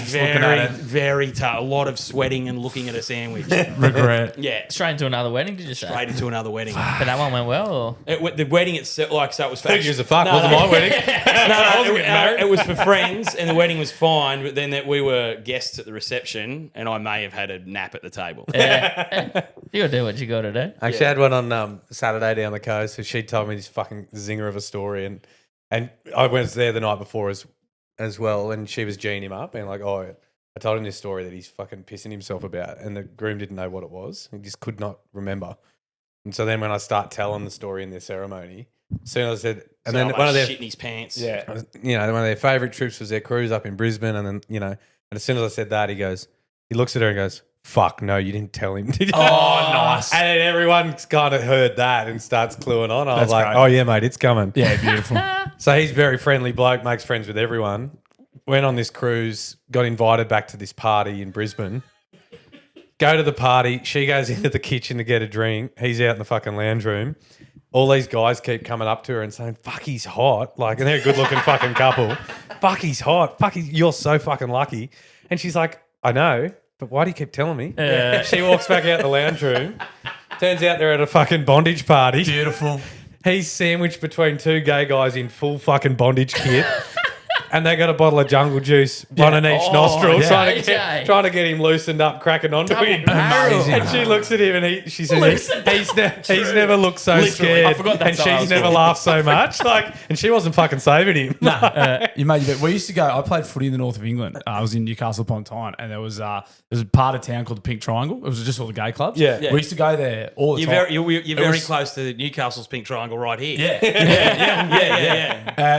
very tough. A lot of sweating and looking at a sandwich. Regret. Yeah. Straight into another wedding, did you say? Straight into another wedding. But that one went well, or? The wedding itself, so it was for... Who gives a fuck? Wasn't my wedding. I wasn't getting married. It was for friends, and the wedding was fine, but then we were guests at the reception, and I may have had a nap at the table. Yeah. You gotta do what you gotta do. I actually had one on Saturday down the coast, so she told me this fucking zinger of a story, and I was there the night before as well, and she was geeing him up, and like, I told him this story that he's fucking pissing himself about, and the groom didn't know what it was. He just could not remember. And so then when I start telling the story in their ceremony, soon as I said, and then one of their shit in his pants. Yeah, one of their favourite trips was their cruise up in Brisbane, and then and as soon as I said that, he looks at her and goes, fuck, no, you didn't tell him, did you? Oh, nice. And then everyone's kind of heard that and starts cluing on. I was like, great. oh, yeah, mate, it's coming. Yeah, beautiful. So he's a very friendly bloke, makes friends with everyone. Went on this cruise, got invited back to this party in Brisbane. Go to the party. She goes into the kitchen to get a drink. He's out in the fucking lounge room. All these guys keep coming up to her and saying, fuck, he's hot. Like, and they're a good-looking fucking couple. Fuck, he's hot. Fuck, you're so fucking lucky. And she's like, I know. But why do you keep telling me? Yeah. She walks back out the lounge room. Turns out they're at a fucking bondage party. Beautiful. He's sandwiched between two gay guys in full fucking bondage kit. And they got a bottle of jungle juice, one in each nostril, yeah. trying to get him loosened up, cracking onto him. Amazing. And she looks at him and she says, he's never looked so scared. I forgot that's and how I she's was never laughed so much. And she wasn't fucking saving him. You made your bet. We used to go. I played footy in the north of England. I was in Newcastle upon Tyne, and there was a part of town called the Pink Triangle. It was just all the gay clubs. Yeah. We used to go there all the time. You're very close to Newcastle's Pink Triangle right here. Yeah.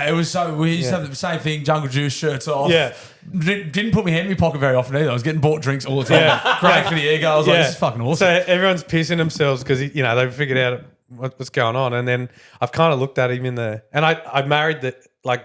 It was so we used to have the same thing. Jungle juice, shirts off. Yeah. Didn't put my hand in my pocket very often either. I was getting bought drinks all the time. Great for the ego. I was like, this is fucking awesome. So everyone's pissing themselves because they've figured out what's going on. And then I've kind of looked at him and I married the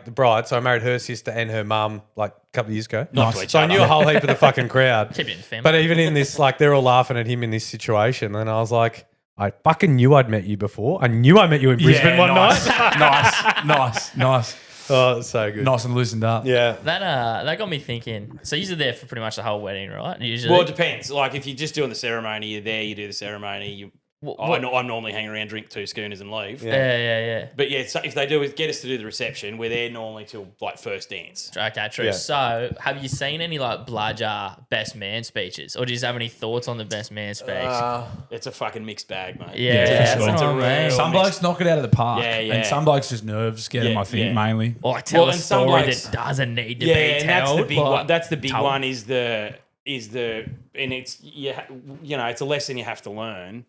bride. So I married her sister and her mum like a couple of years ago. Nice. So I knew a whole heap of the fucking crowd. Keep it in the family. But even in this, they're all laughing at him in this situation. And I was like, I fucking knew I'd met you before. I knew I met you in Brisbane one night. Nice. Oh, it's so good. Nice and loosened up. Yeah. That got me thinking. So you're there for pretty much the whole wedding, right? Usually. Well, it depends. Like if you're just doing the ceremony, you're there, you do the ceremony. I'm normally hanging around, drink 2 schooners and leave. Yeah. But yeah, so if they get us to do the reception, we're there normally till first dance. Okay, true. Yeah. So have you seen any bludger best man speeches? Or do you have any thoughts on the best man speech? It's a fucking mixed bag, mate. Yeah, that's sure. what I mean. Some blokes knock it out of the park. Yeah. And some blokes just nerves get them, I think, mainly. Or tell a and some story blokes- that doesn't need to Yeah, be and that's told. the big one. That's the big told. one and it's it's a lesson you have to learn,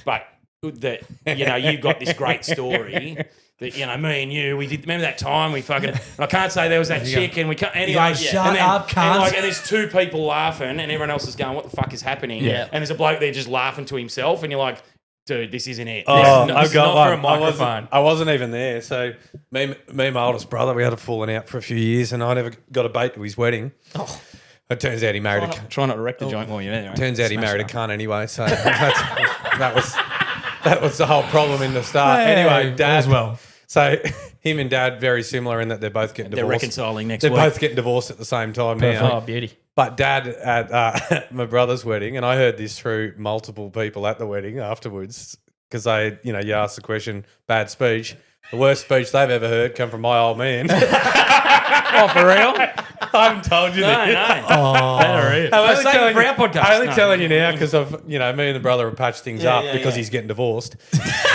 but that you've got this great story that me and you we did. Remember that time we fucking? I can't say there was that chick and we can't anyway. Shut up, cunt. And there's 2 people laughing and everyone else is going, "What the fuck is happening?" Yeah. And there's a bloke there just laughing to himself, and you're like, "Dude, this isn't it." Oh, This I've is got not for one. a microphone. I wasn't even there. So me and my oldest brother, we had a falling out for a few years, and I never got a bait to his wedding. Oh. It turns out he married a cunt. Try not to wreck the joint while you're there. Turns out he married a cunt anyway. So that was the whole problem in the start. Anyway, All's well. So him and Dad very similar in that they're both getting They're divorced. reconciling next They're week. both getting divorced at the same time now. Oh, beauty. But Dad at my brother's wedding, and I heard this through multiple people at the wedding afterwards, because you asked the question, bad speech. The worst speech they've ever heard come from my old man. Oh, for real? I haven't told you No, that. no. I'm only save it for our podcast. I'm only No. telling you now because I've, me and the brother have patched things up yeah, because yeah. he's getting divorced.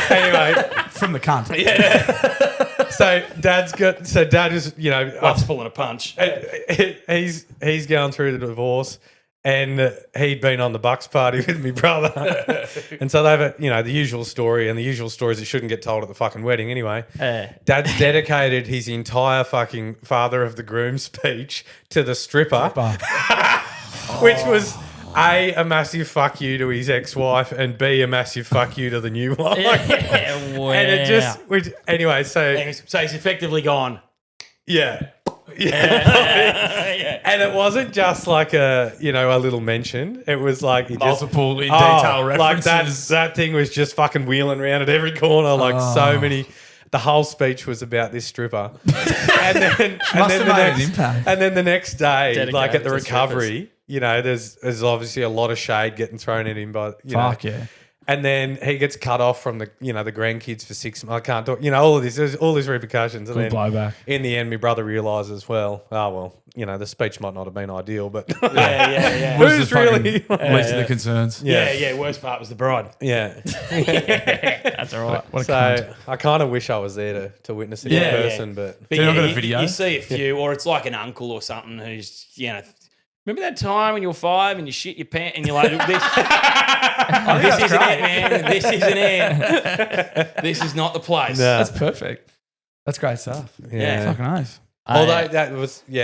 Anyway, From the cunt. so Dad is, Loves pulling a punch. he's going through the divorce, and he'd been on the Bucks party with me brother, and so they've the usual story, and the usual story is it shouldn't get told at the fucking wedding anyway. Dad's dedicated his entire fucking father of the groom speech to the stripper, which was A, massive fuck you to his ex-wife, and B, a massive fuck you to the new one. Yeah, wow. And it just, anyway, so So he's effectively gone. yeah. And it wasn't just like a little mention. It was like he Multiple in just, detail like references. that thing was just fucking wheeling around at every corner. Like so many. The whole speech was about this stripper. and then have made an impact. And then the next day, Dedicated like at the to recovery, there's obviously a lot of shade getting thrown at him by Fuck yeah. And then he gets cut off from the the grandkids for 6 months. I can't talk. All of this. There's all these repercussions. And Good then blowback. in the end, my brother realises, the speech might not have been ideal, but Yeah. who's the fucking really? least of the concerns. Yeah. Worst part was the bride. Yeah. That's all right. What a So cunt. I kind of wish I was there to witness it Yeah, in yeah. person, but But you not got a video? You see a few, or it's like an uncle or something who's, remember that time when you were 5 and you shit your pants and you're like, this isn't it, man. This isn't it. This is not the place. No. That's perfect. That's great stuff. yeah. Fucking nice. Although that was, we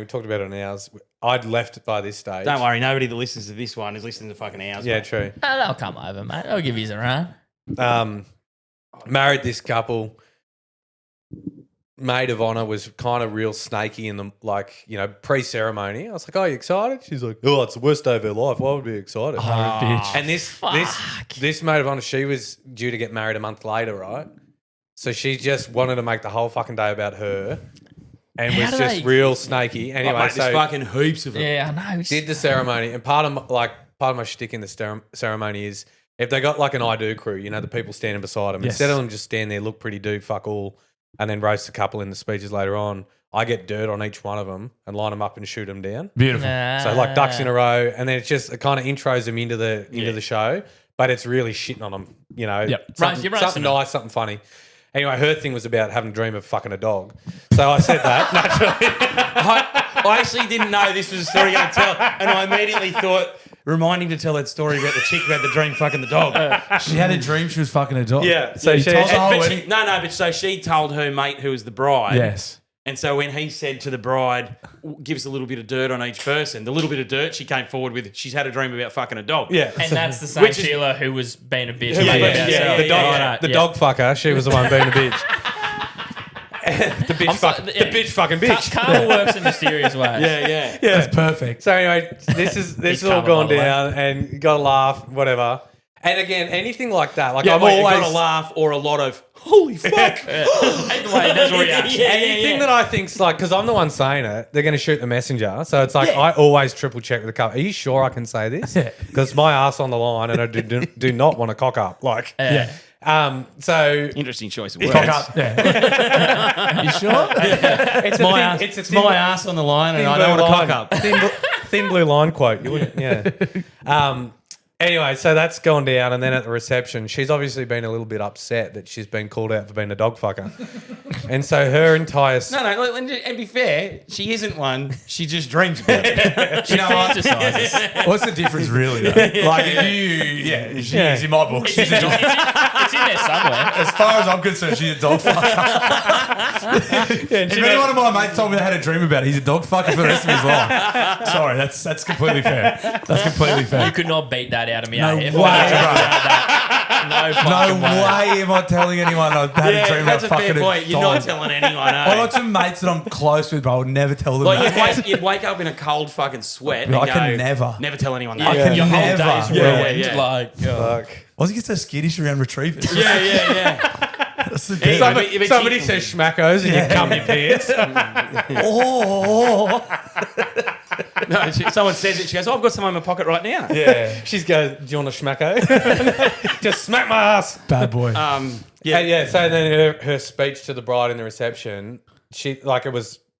talked about it on ours. I'd left it by this stage. Don't worry, nobody that listens to this one is listening to fucking ours. Yeah, mate. true. They'll come over, mate. I'll give you a run. Married this couple. Maid of honor was kind of real snaky in the pre-ceremony. I was like, "Oh, you excited?" She's like, "Oh, it's the worst day of her life. Why would we be excited?" bitch. And this maid of honor, she was due to get married a month later, right? So she just wanted to make the whole fucking day about her, and How was do just they- real snaky. Oh, Anyway, mate, so there's fucking heaps of them. Yeah, I know. did the ceremony, and part of my shtick in the ceremony is if they got like an I do crew, the people standing beside them, Yes. instead of them just stand there, look pretty, do fuck all, and then roast a couple in the speeches later on, I get dirt on each one of them and line them up and shoot them down. Beautiful. So like ducks in a row, and then it kind of intros them into the show, but it's really shitting on them, Yep. something, You're roasting something them. nice, something funny. Anyway, her thing was about having a dream of fucking a dog. So I said that, naturally. I actually didn't know this was a story you're going to tell, and I immediately thought, remind him to tell that story about the chick who had the dream fucking the dog. She had a dream she was fucking a dog. Yeah, so he she- told the whole But wedding. but so she told her mate who was the bride. Yes. And so when he said to the bride, give us a little bit of dirt on each person, the little bit of dirt she came forward with, she's had a dream about fucking a dog. Yeah. And that's the same Which is- Sheila who was being a bitch. Yeah, about yeah, herself. the dog- Right, The yeah. dog fucker, she was the one being a bitch. the bitch, yeah. the bitch fucking bitch. Karma works in mysterious ways. Yeah. That's perfect. So anyway, this is He's all coming, gone by the way. down, and you got to laugh, whatever. And again, anything like that, like Yeah, I'm wait, you always got a laugh or a lot of, holy fuck. Either way, that's reaction. anything that I think's like, because I'm the one saying it, they're going to shoot the messenger. So it's like I always triple check with the couple. Are you sure I can say this? Yeah. Because my ass on the line, and I do not want to cock up. Like, Yeah. so Interesting choice of words. Cock up. Yeah. You sure? it's My a ass, thin, it's a it's thin, my ass on the line and thin I don't blue want to line. cock up. Thin blue line quote. You wouldn't, yeah. Anyway, so that's gone down, and then at the reception, she's obviously been a little bit upset that she's been called out for being a dog fucker, and so her entire No, and be fair, she isn't one. She just dreams about it. She fantasizes. What's the difference really though? Like if she is in my book. She's a dog. It's in there somewhere. As far as I'm concerned, she's a dog fucker. If any one of my mates told me they had a dream about it, he's a dog fucker for the rest of his life. Sorry, that's completely fair. That's completely fair. You could not beat that out of me. No eh? If way, I bro. had that. No No fucking way. way am I telling anyone I've had a dream that's about a fair fucking point. You're dog. not telling anyone. I got some mates that I'm close with, but I would never tell them Like that. you'd wake up in a cold fucking sweat. I and can go, never. tell anyone I that. can Your whole never. day's Yeah, ruined. yeah. Like, fuck. Why does he get so skittish around retrievers? Yeah. Somebody says schmackos and you cum your pants. No, someone says it. She goes, I've got some in my pocket right now. Yeah. She goes, do you want a schmacko? Just smack my ass. Bad boy. Yeah. So then her speech to the bride in the reception,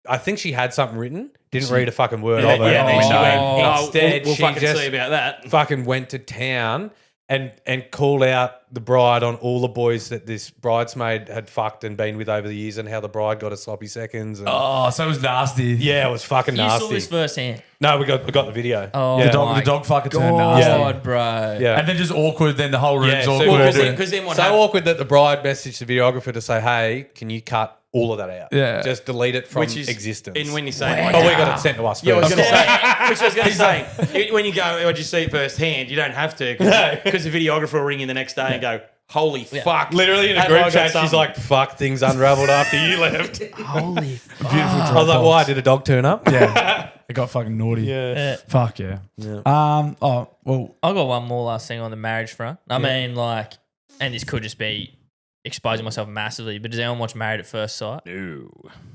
I think she had something written, didn't read a fucking word of it. Yeah, then she went, Instead, we'll she fucking just see about that. fucking went to town and called out the bride on all the boys that this bridesmaid had fucked and been with over the years and how the bride got a sloppy seconds. And So it was nasty. yeah, it was fucking You nasty. saw this firsthand. No, we got the video. Oh, yeah. The dog fucker turned nasty. God, bro. Yeah. And then just awkward. Then the whole room's Yeah, so awkward. Because then what so happened? awkward that the bride messaged the videographer to say, hey, can you cut all of that out? Yeah. Just delete it from Which is existence. And when you say, Oh, we got it sent to us first. yeah, I was going to say, which I was going to say, when you go, or you see it firsthand, you don't have to, because the videographer will ring you the next day and go, holy fuck. Literally in a Have I group got chat, she's something? like, fuck, things unraveled after you left. Holy I was like, why? Did a dog turn up? Yeah. It got fucking naughty. Yeah. Fuck yeah. Oh, well, I got one more last thing on the marriage front. I mean, like, and this could just be exposing myself massively, but does anyone watch Married at First Sight?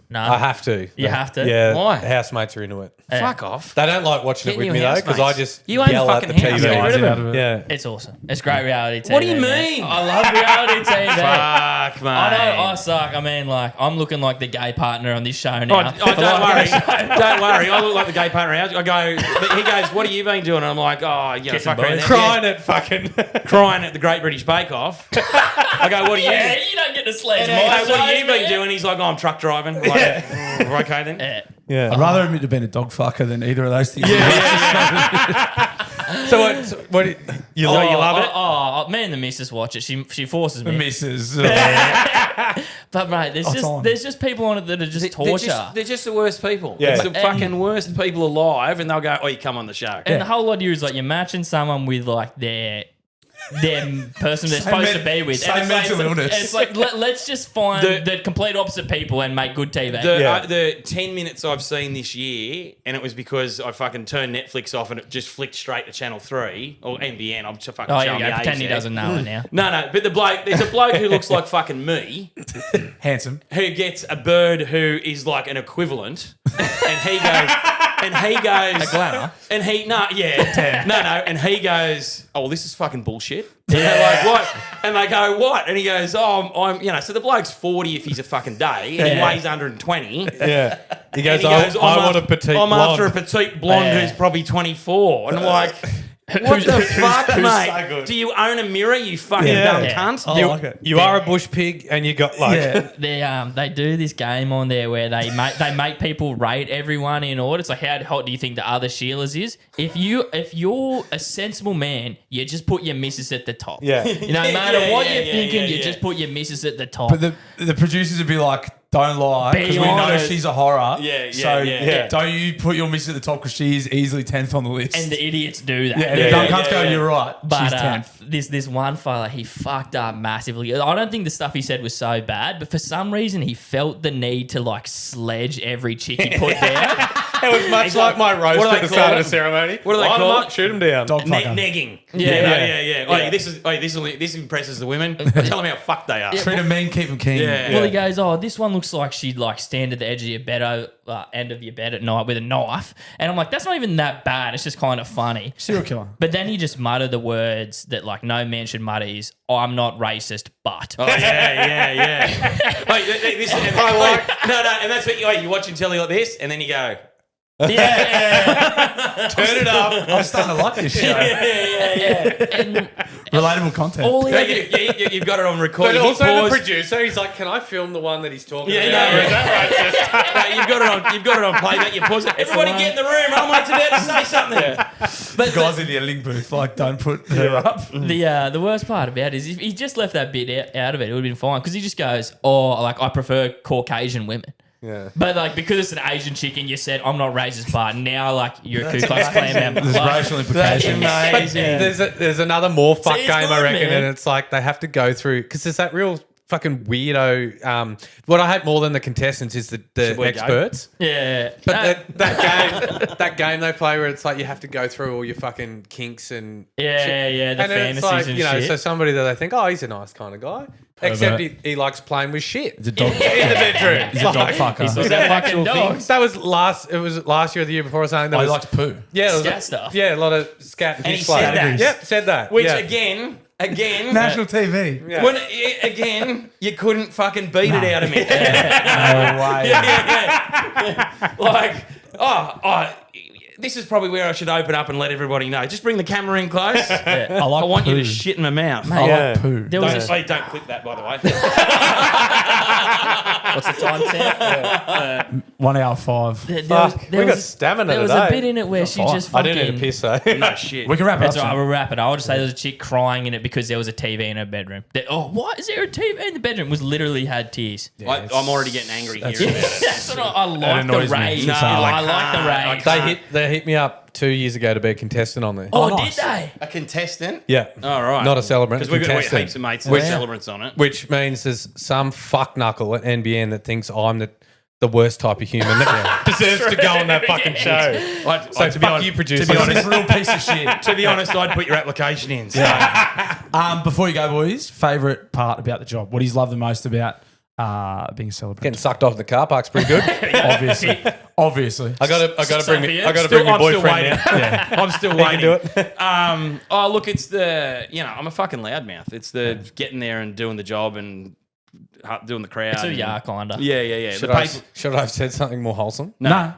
No. I have to. You have to? Yeah. Why? Housemates are into it. Fuck off. They don't like watching Get it with new me though, because I housemates. just You own the yell at the fucking house. Get rid of TV. out of it. Yeah. It's awesome. It's great reality TV. What do you man. mean? I love reality TV. Fuck, mate. I know I suck. I mean, like, I'm looking like the gay partner on this show Oh, now. don't worry. Don't worry. I look like the gay partner. I go, he goes, what have you been doing? And I'm like, oh, you know, Kissing fuck around boys. there. Crying at fucking. Crying at the Great British Bake Off. I go, what are you Yeah, you don't get to sledge And I go, what have you been doing? He's like, oh, I'm truck driving. I'm like, okay then. Yeah. Yeah. I'd rather admit to being a dog fucker than either of those things. So what you love it? Oh, me and the missus watch it. She forces me. Misses. But mate, there's just people on it that are just torture. They're just the worst people. Yeah. It's the fucking worst people alive, and they'll go, oh, you come on the show. And the whole idea is like you're matching someone with like their person they're supposed to be with. same And it's mental like, illness. It's like let's just find the complete opposite people and make good TV. The 10 minutes I've seen this year, and it was because I fucking turned Netflix off and it just flicked straight to Channel 3 or NBN. I'm just fucking oh, showing yeah, the age pretend he there. doesn't know it now. No, but there's a bloke who looks like fucking me, Handsome. who gets a bird who is like an equivalent, and he goes, A glamour. and and he goes, oh, well, this is fucking bullshit. And they're like, what? And they go, what? And he goes, oh, I'm so the bloke's 40 if he's a fucking day, and he weighs 120. Yeah. He goes, And he I want a petite I'm blonde. after a petite blonde Yeah. who's probably 24. And I'm like, what the fuck, who's mate? so good? Do you own a mirror, you fucking Yeah. dumb Yeah. cunt? I like it. You are a bush pig and you got like They do this game on there where they make people rate everyone in order. It's like, how hot do you think the other Sheilas is? If you're a sensible man, you just put your missus at the top. Yeah. You know, no matter what you're yeah, thinking, yeah, you yeah. just put your missus at the top. But the producers would be like, don't lie, Be because we know honest. she's a horror. Yeah, So yeah. don't you put your miss at the top because she is easily 10th on the list. and the idiots do that. yeah, and the yeah, dumb yeah, cunts go, yeah. you're right. But she's 10th. this one fella, he fucked up massively. I don't think the stuff he said was so bad, but for some reason he felt the need to like sledge every chick he put down. It was much like my roast what do at they the start call of the it? ceremony. What do they Line 'em call up, it? Shoot him down. Dog fucker. Negging. Yeah. Oh, yeah, this impresses the women. Tell them how fucked they are. Treat them mean, keep them keen. Yeah. Well, he goes, oh, this one looks like she'd like stand at the edge of your bed, end of your bed at night with a knife. And I'm like, that's not even that bad. It's just kind of funny. Serial killer. But then he just muttered the words that like no man should mutter is, I'm not racist, but. Oh, yeah. And that's what you're watching telly like this, and then you go, Yeah. Turn it up. I'm starting to like this show. And Relatable content. all he No, had you've got it on record. But You hit also the pause. producer, he's like, "Can I film the one that he's talking Yeah, about?" no, Or is that racist? No, you've got it on playback. You pause it. Everybody get in the room. I'm about to say something. The guys in the editing booth, like, don't put her up. the worst part about it is if he just left that bit out of it, it would have been fine. Because he just goes, oh, like, I prefer Caucasian women. Yeah. But, like, because it's an Asian chick and you said, I'm not racist, but now, like, you're a Ku Klux Klan member. There's Like, racial implications. But there's another more fuck it's game, I good, reckon, man. and it's like they have to go through because there's that real fucking weirdo. What I hate more than the contestants is the we go? experts. Yeah. But that game they play where it's like you have to go through all your fucking kinks and Yeah, the and then it's fantasies like, and you know, shit. so somebody that they think, oh, he's a nice kind of guy, except he likes playing with shit He's a dog. in the bedroom. He's a dog fucker. Was that fucking dogs? That was last year or the year before or something. That Oh, he was, likes poo. yeah, it was Scat stuff. Yeah, a lot of scat and And he fish said play. that. Yep, said that. Which yeah. again, National TV. Yeah. when again, you couldn't fucking beat it out of me. No way. Like, this is probably where I should open up and let everybody know. Just bring the camera in close. I I like want you poo. to shit in my mouth. I Yeah. like poo. There was Don't, a, don't clip that, by the way. what's the time stamp? 1 hour 5. There Fuck, we got was, stamina there was today. a bit in it where she just I fucking... do need a piss though. No shit. We can wrap it up. That's all right, soon. we'll wrap it. I'll just say there was a chick crying in it because there was a TV in her bedroom. What? Is there a TV in the bedroom? Was literally had tears. I'm already getting angry here. That's what I like annoys the me. rage. No, I like the rage. They hit me up 2 years ago to be a contestant on there. Oh, nice. did they? A contestant? Yeah. All right. Not a celebrant. Because we've got contestant. heaps of mates that are celebrants on it. Which means there's some fuck knuckle at NBN that thinks I'm the worst type of human that deserves to go on that fucking show. So fuck you, producer. To be honest, Real piece of shit. to be honest, I'd put your application in. So. Before you go, boys, favourite part about the job? What do you love the most about being a celebrant? Getting sucked off in the car park's pretty good. Obviously. I gotta bring for me. you. I gotta Still- bring my I'm still boyfriend waiting. in. Yeah. I'm still He can waiting. do it. Look, it's I'm a fucking loudmouth. It's the getting there and doing the job and doing the crowd. It's a and- yeah, kinda. Yeah. Should The I paper- should I have said something more wholesome? No.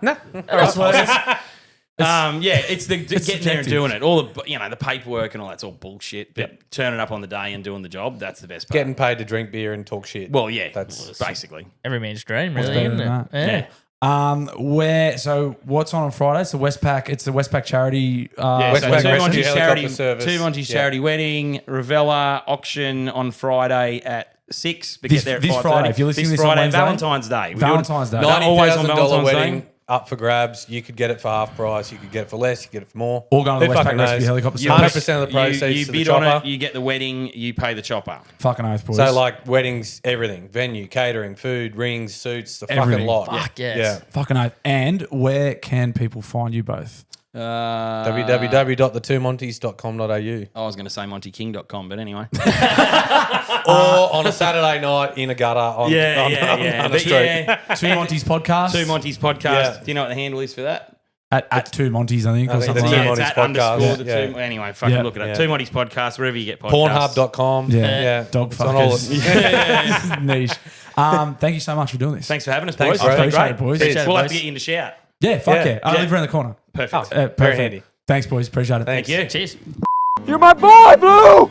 it's the getting there and subjective. doing it. All the the paperwork and all that's all bullshit. But turning up on the day and doing the job, that's the best part. Getting paid to drink beer and talk shit. well, yeah, That's- basically. Every man's dream, really, better isn't than it? Yeah. So what's on Friday? It's the Westpac. It's the Westpac charity. Westpac Two Rescue Monties Helicopter charity, Service. Two Monties Yeah. charity wedding, Ravella auction on Friday at 6. But This- get there at this 5:30. Friday, if you're listening this to this on Friday, Wednesday. Valentine's Day. We do it- Valentine's Day. Not always on $90,000 Valentine's wedding Day. up for grabs. You could get it for half price. You could get it for less. You could get it for more. All going to Who the Westpac fucking Rescue knows? Helicopter You- Service. 100% of the proceeds you to the bid on chopper. it, you get the wedding, you pay the chopper. Fucking oath, boys. So like weddings, everything, venue, catering, food, rings, suits, the Everything. fucking lot. Fuck yes. Yeah. Fucking oath. And where can people find you both? www.the2monties.com.au I was going to say montyking.com, but anyway. or on a Saturday night in a gutter on, on the But street. yeah, Two Monties podcast. Two Monties podcast. Yeah. Do you know what the handle is for that? At Two Monties, I think, I or think something the like Two that. it's Monties at podcast. underscore the Yeah. two. Anyway, fucking Yeah. look it up. Yeah. Two Monties podcast, wherever you get podcasts. Pornhub.com. Yeah. Dog It's on all fuckers. the- Niche. Thank you so much for doing this. Thanks for having us, Thanks, boys. bro. It's been Appreciate great. it, boys. Cheers. We'll have boys. to get you in to shout. Yeah, fuck Yeah. yeah. I live around the corner. Perfect. Perfect. Very handy. Thanks, boys. Appreciate it. Thanks. Thank you. Cheers. You're my boy, Blue!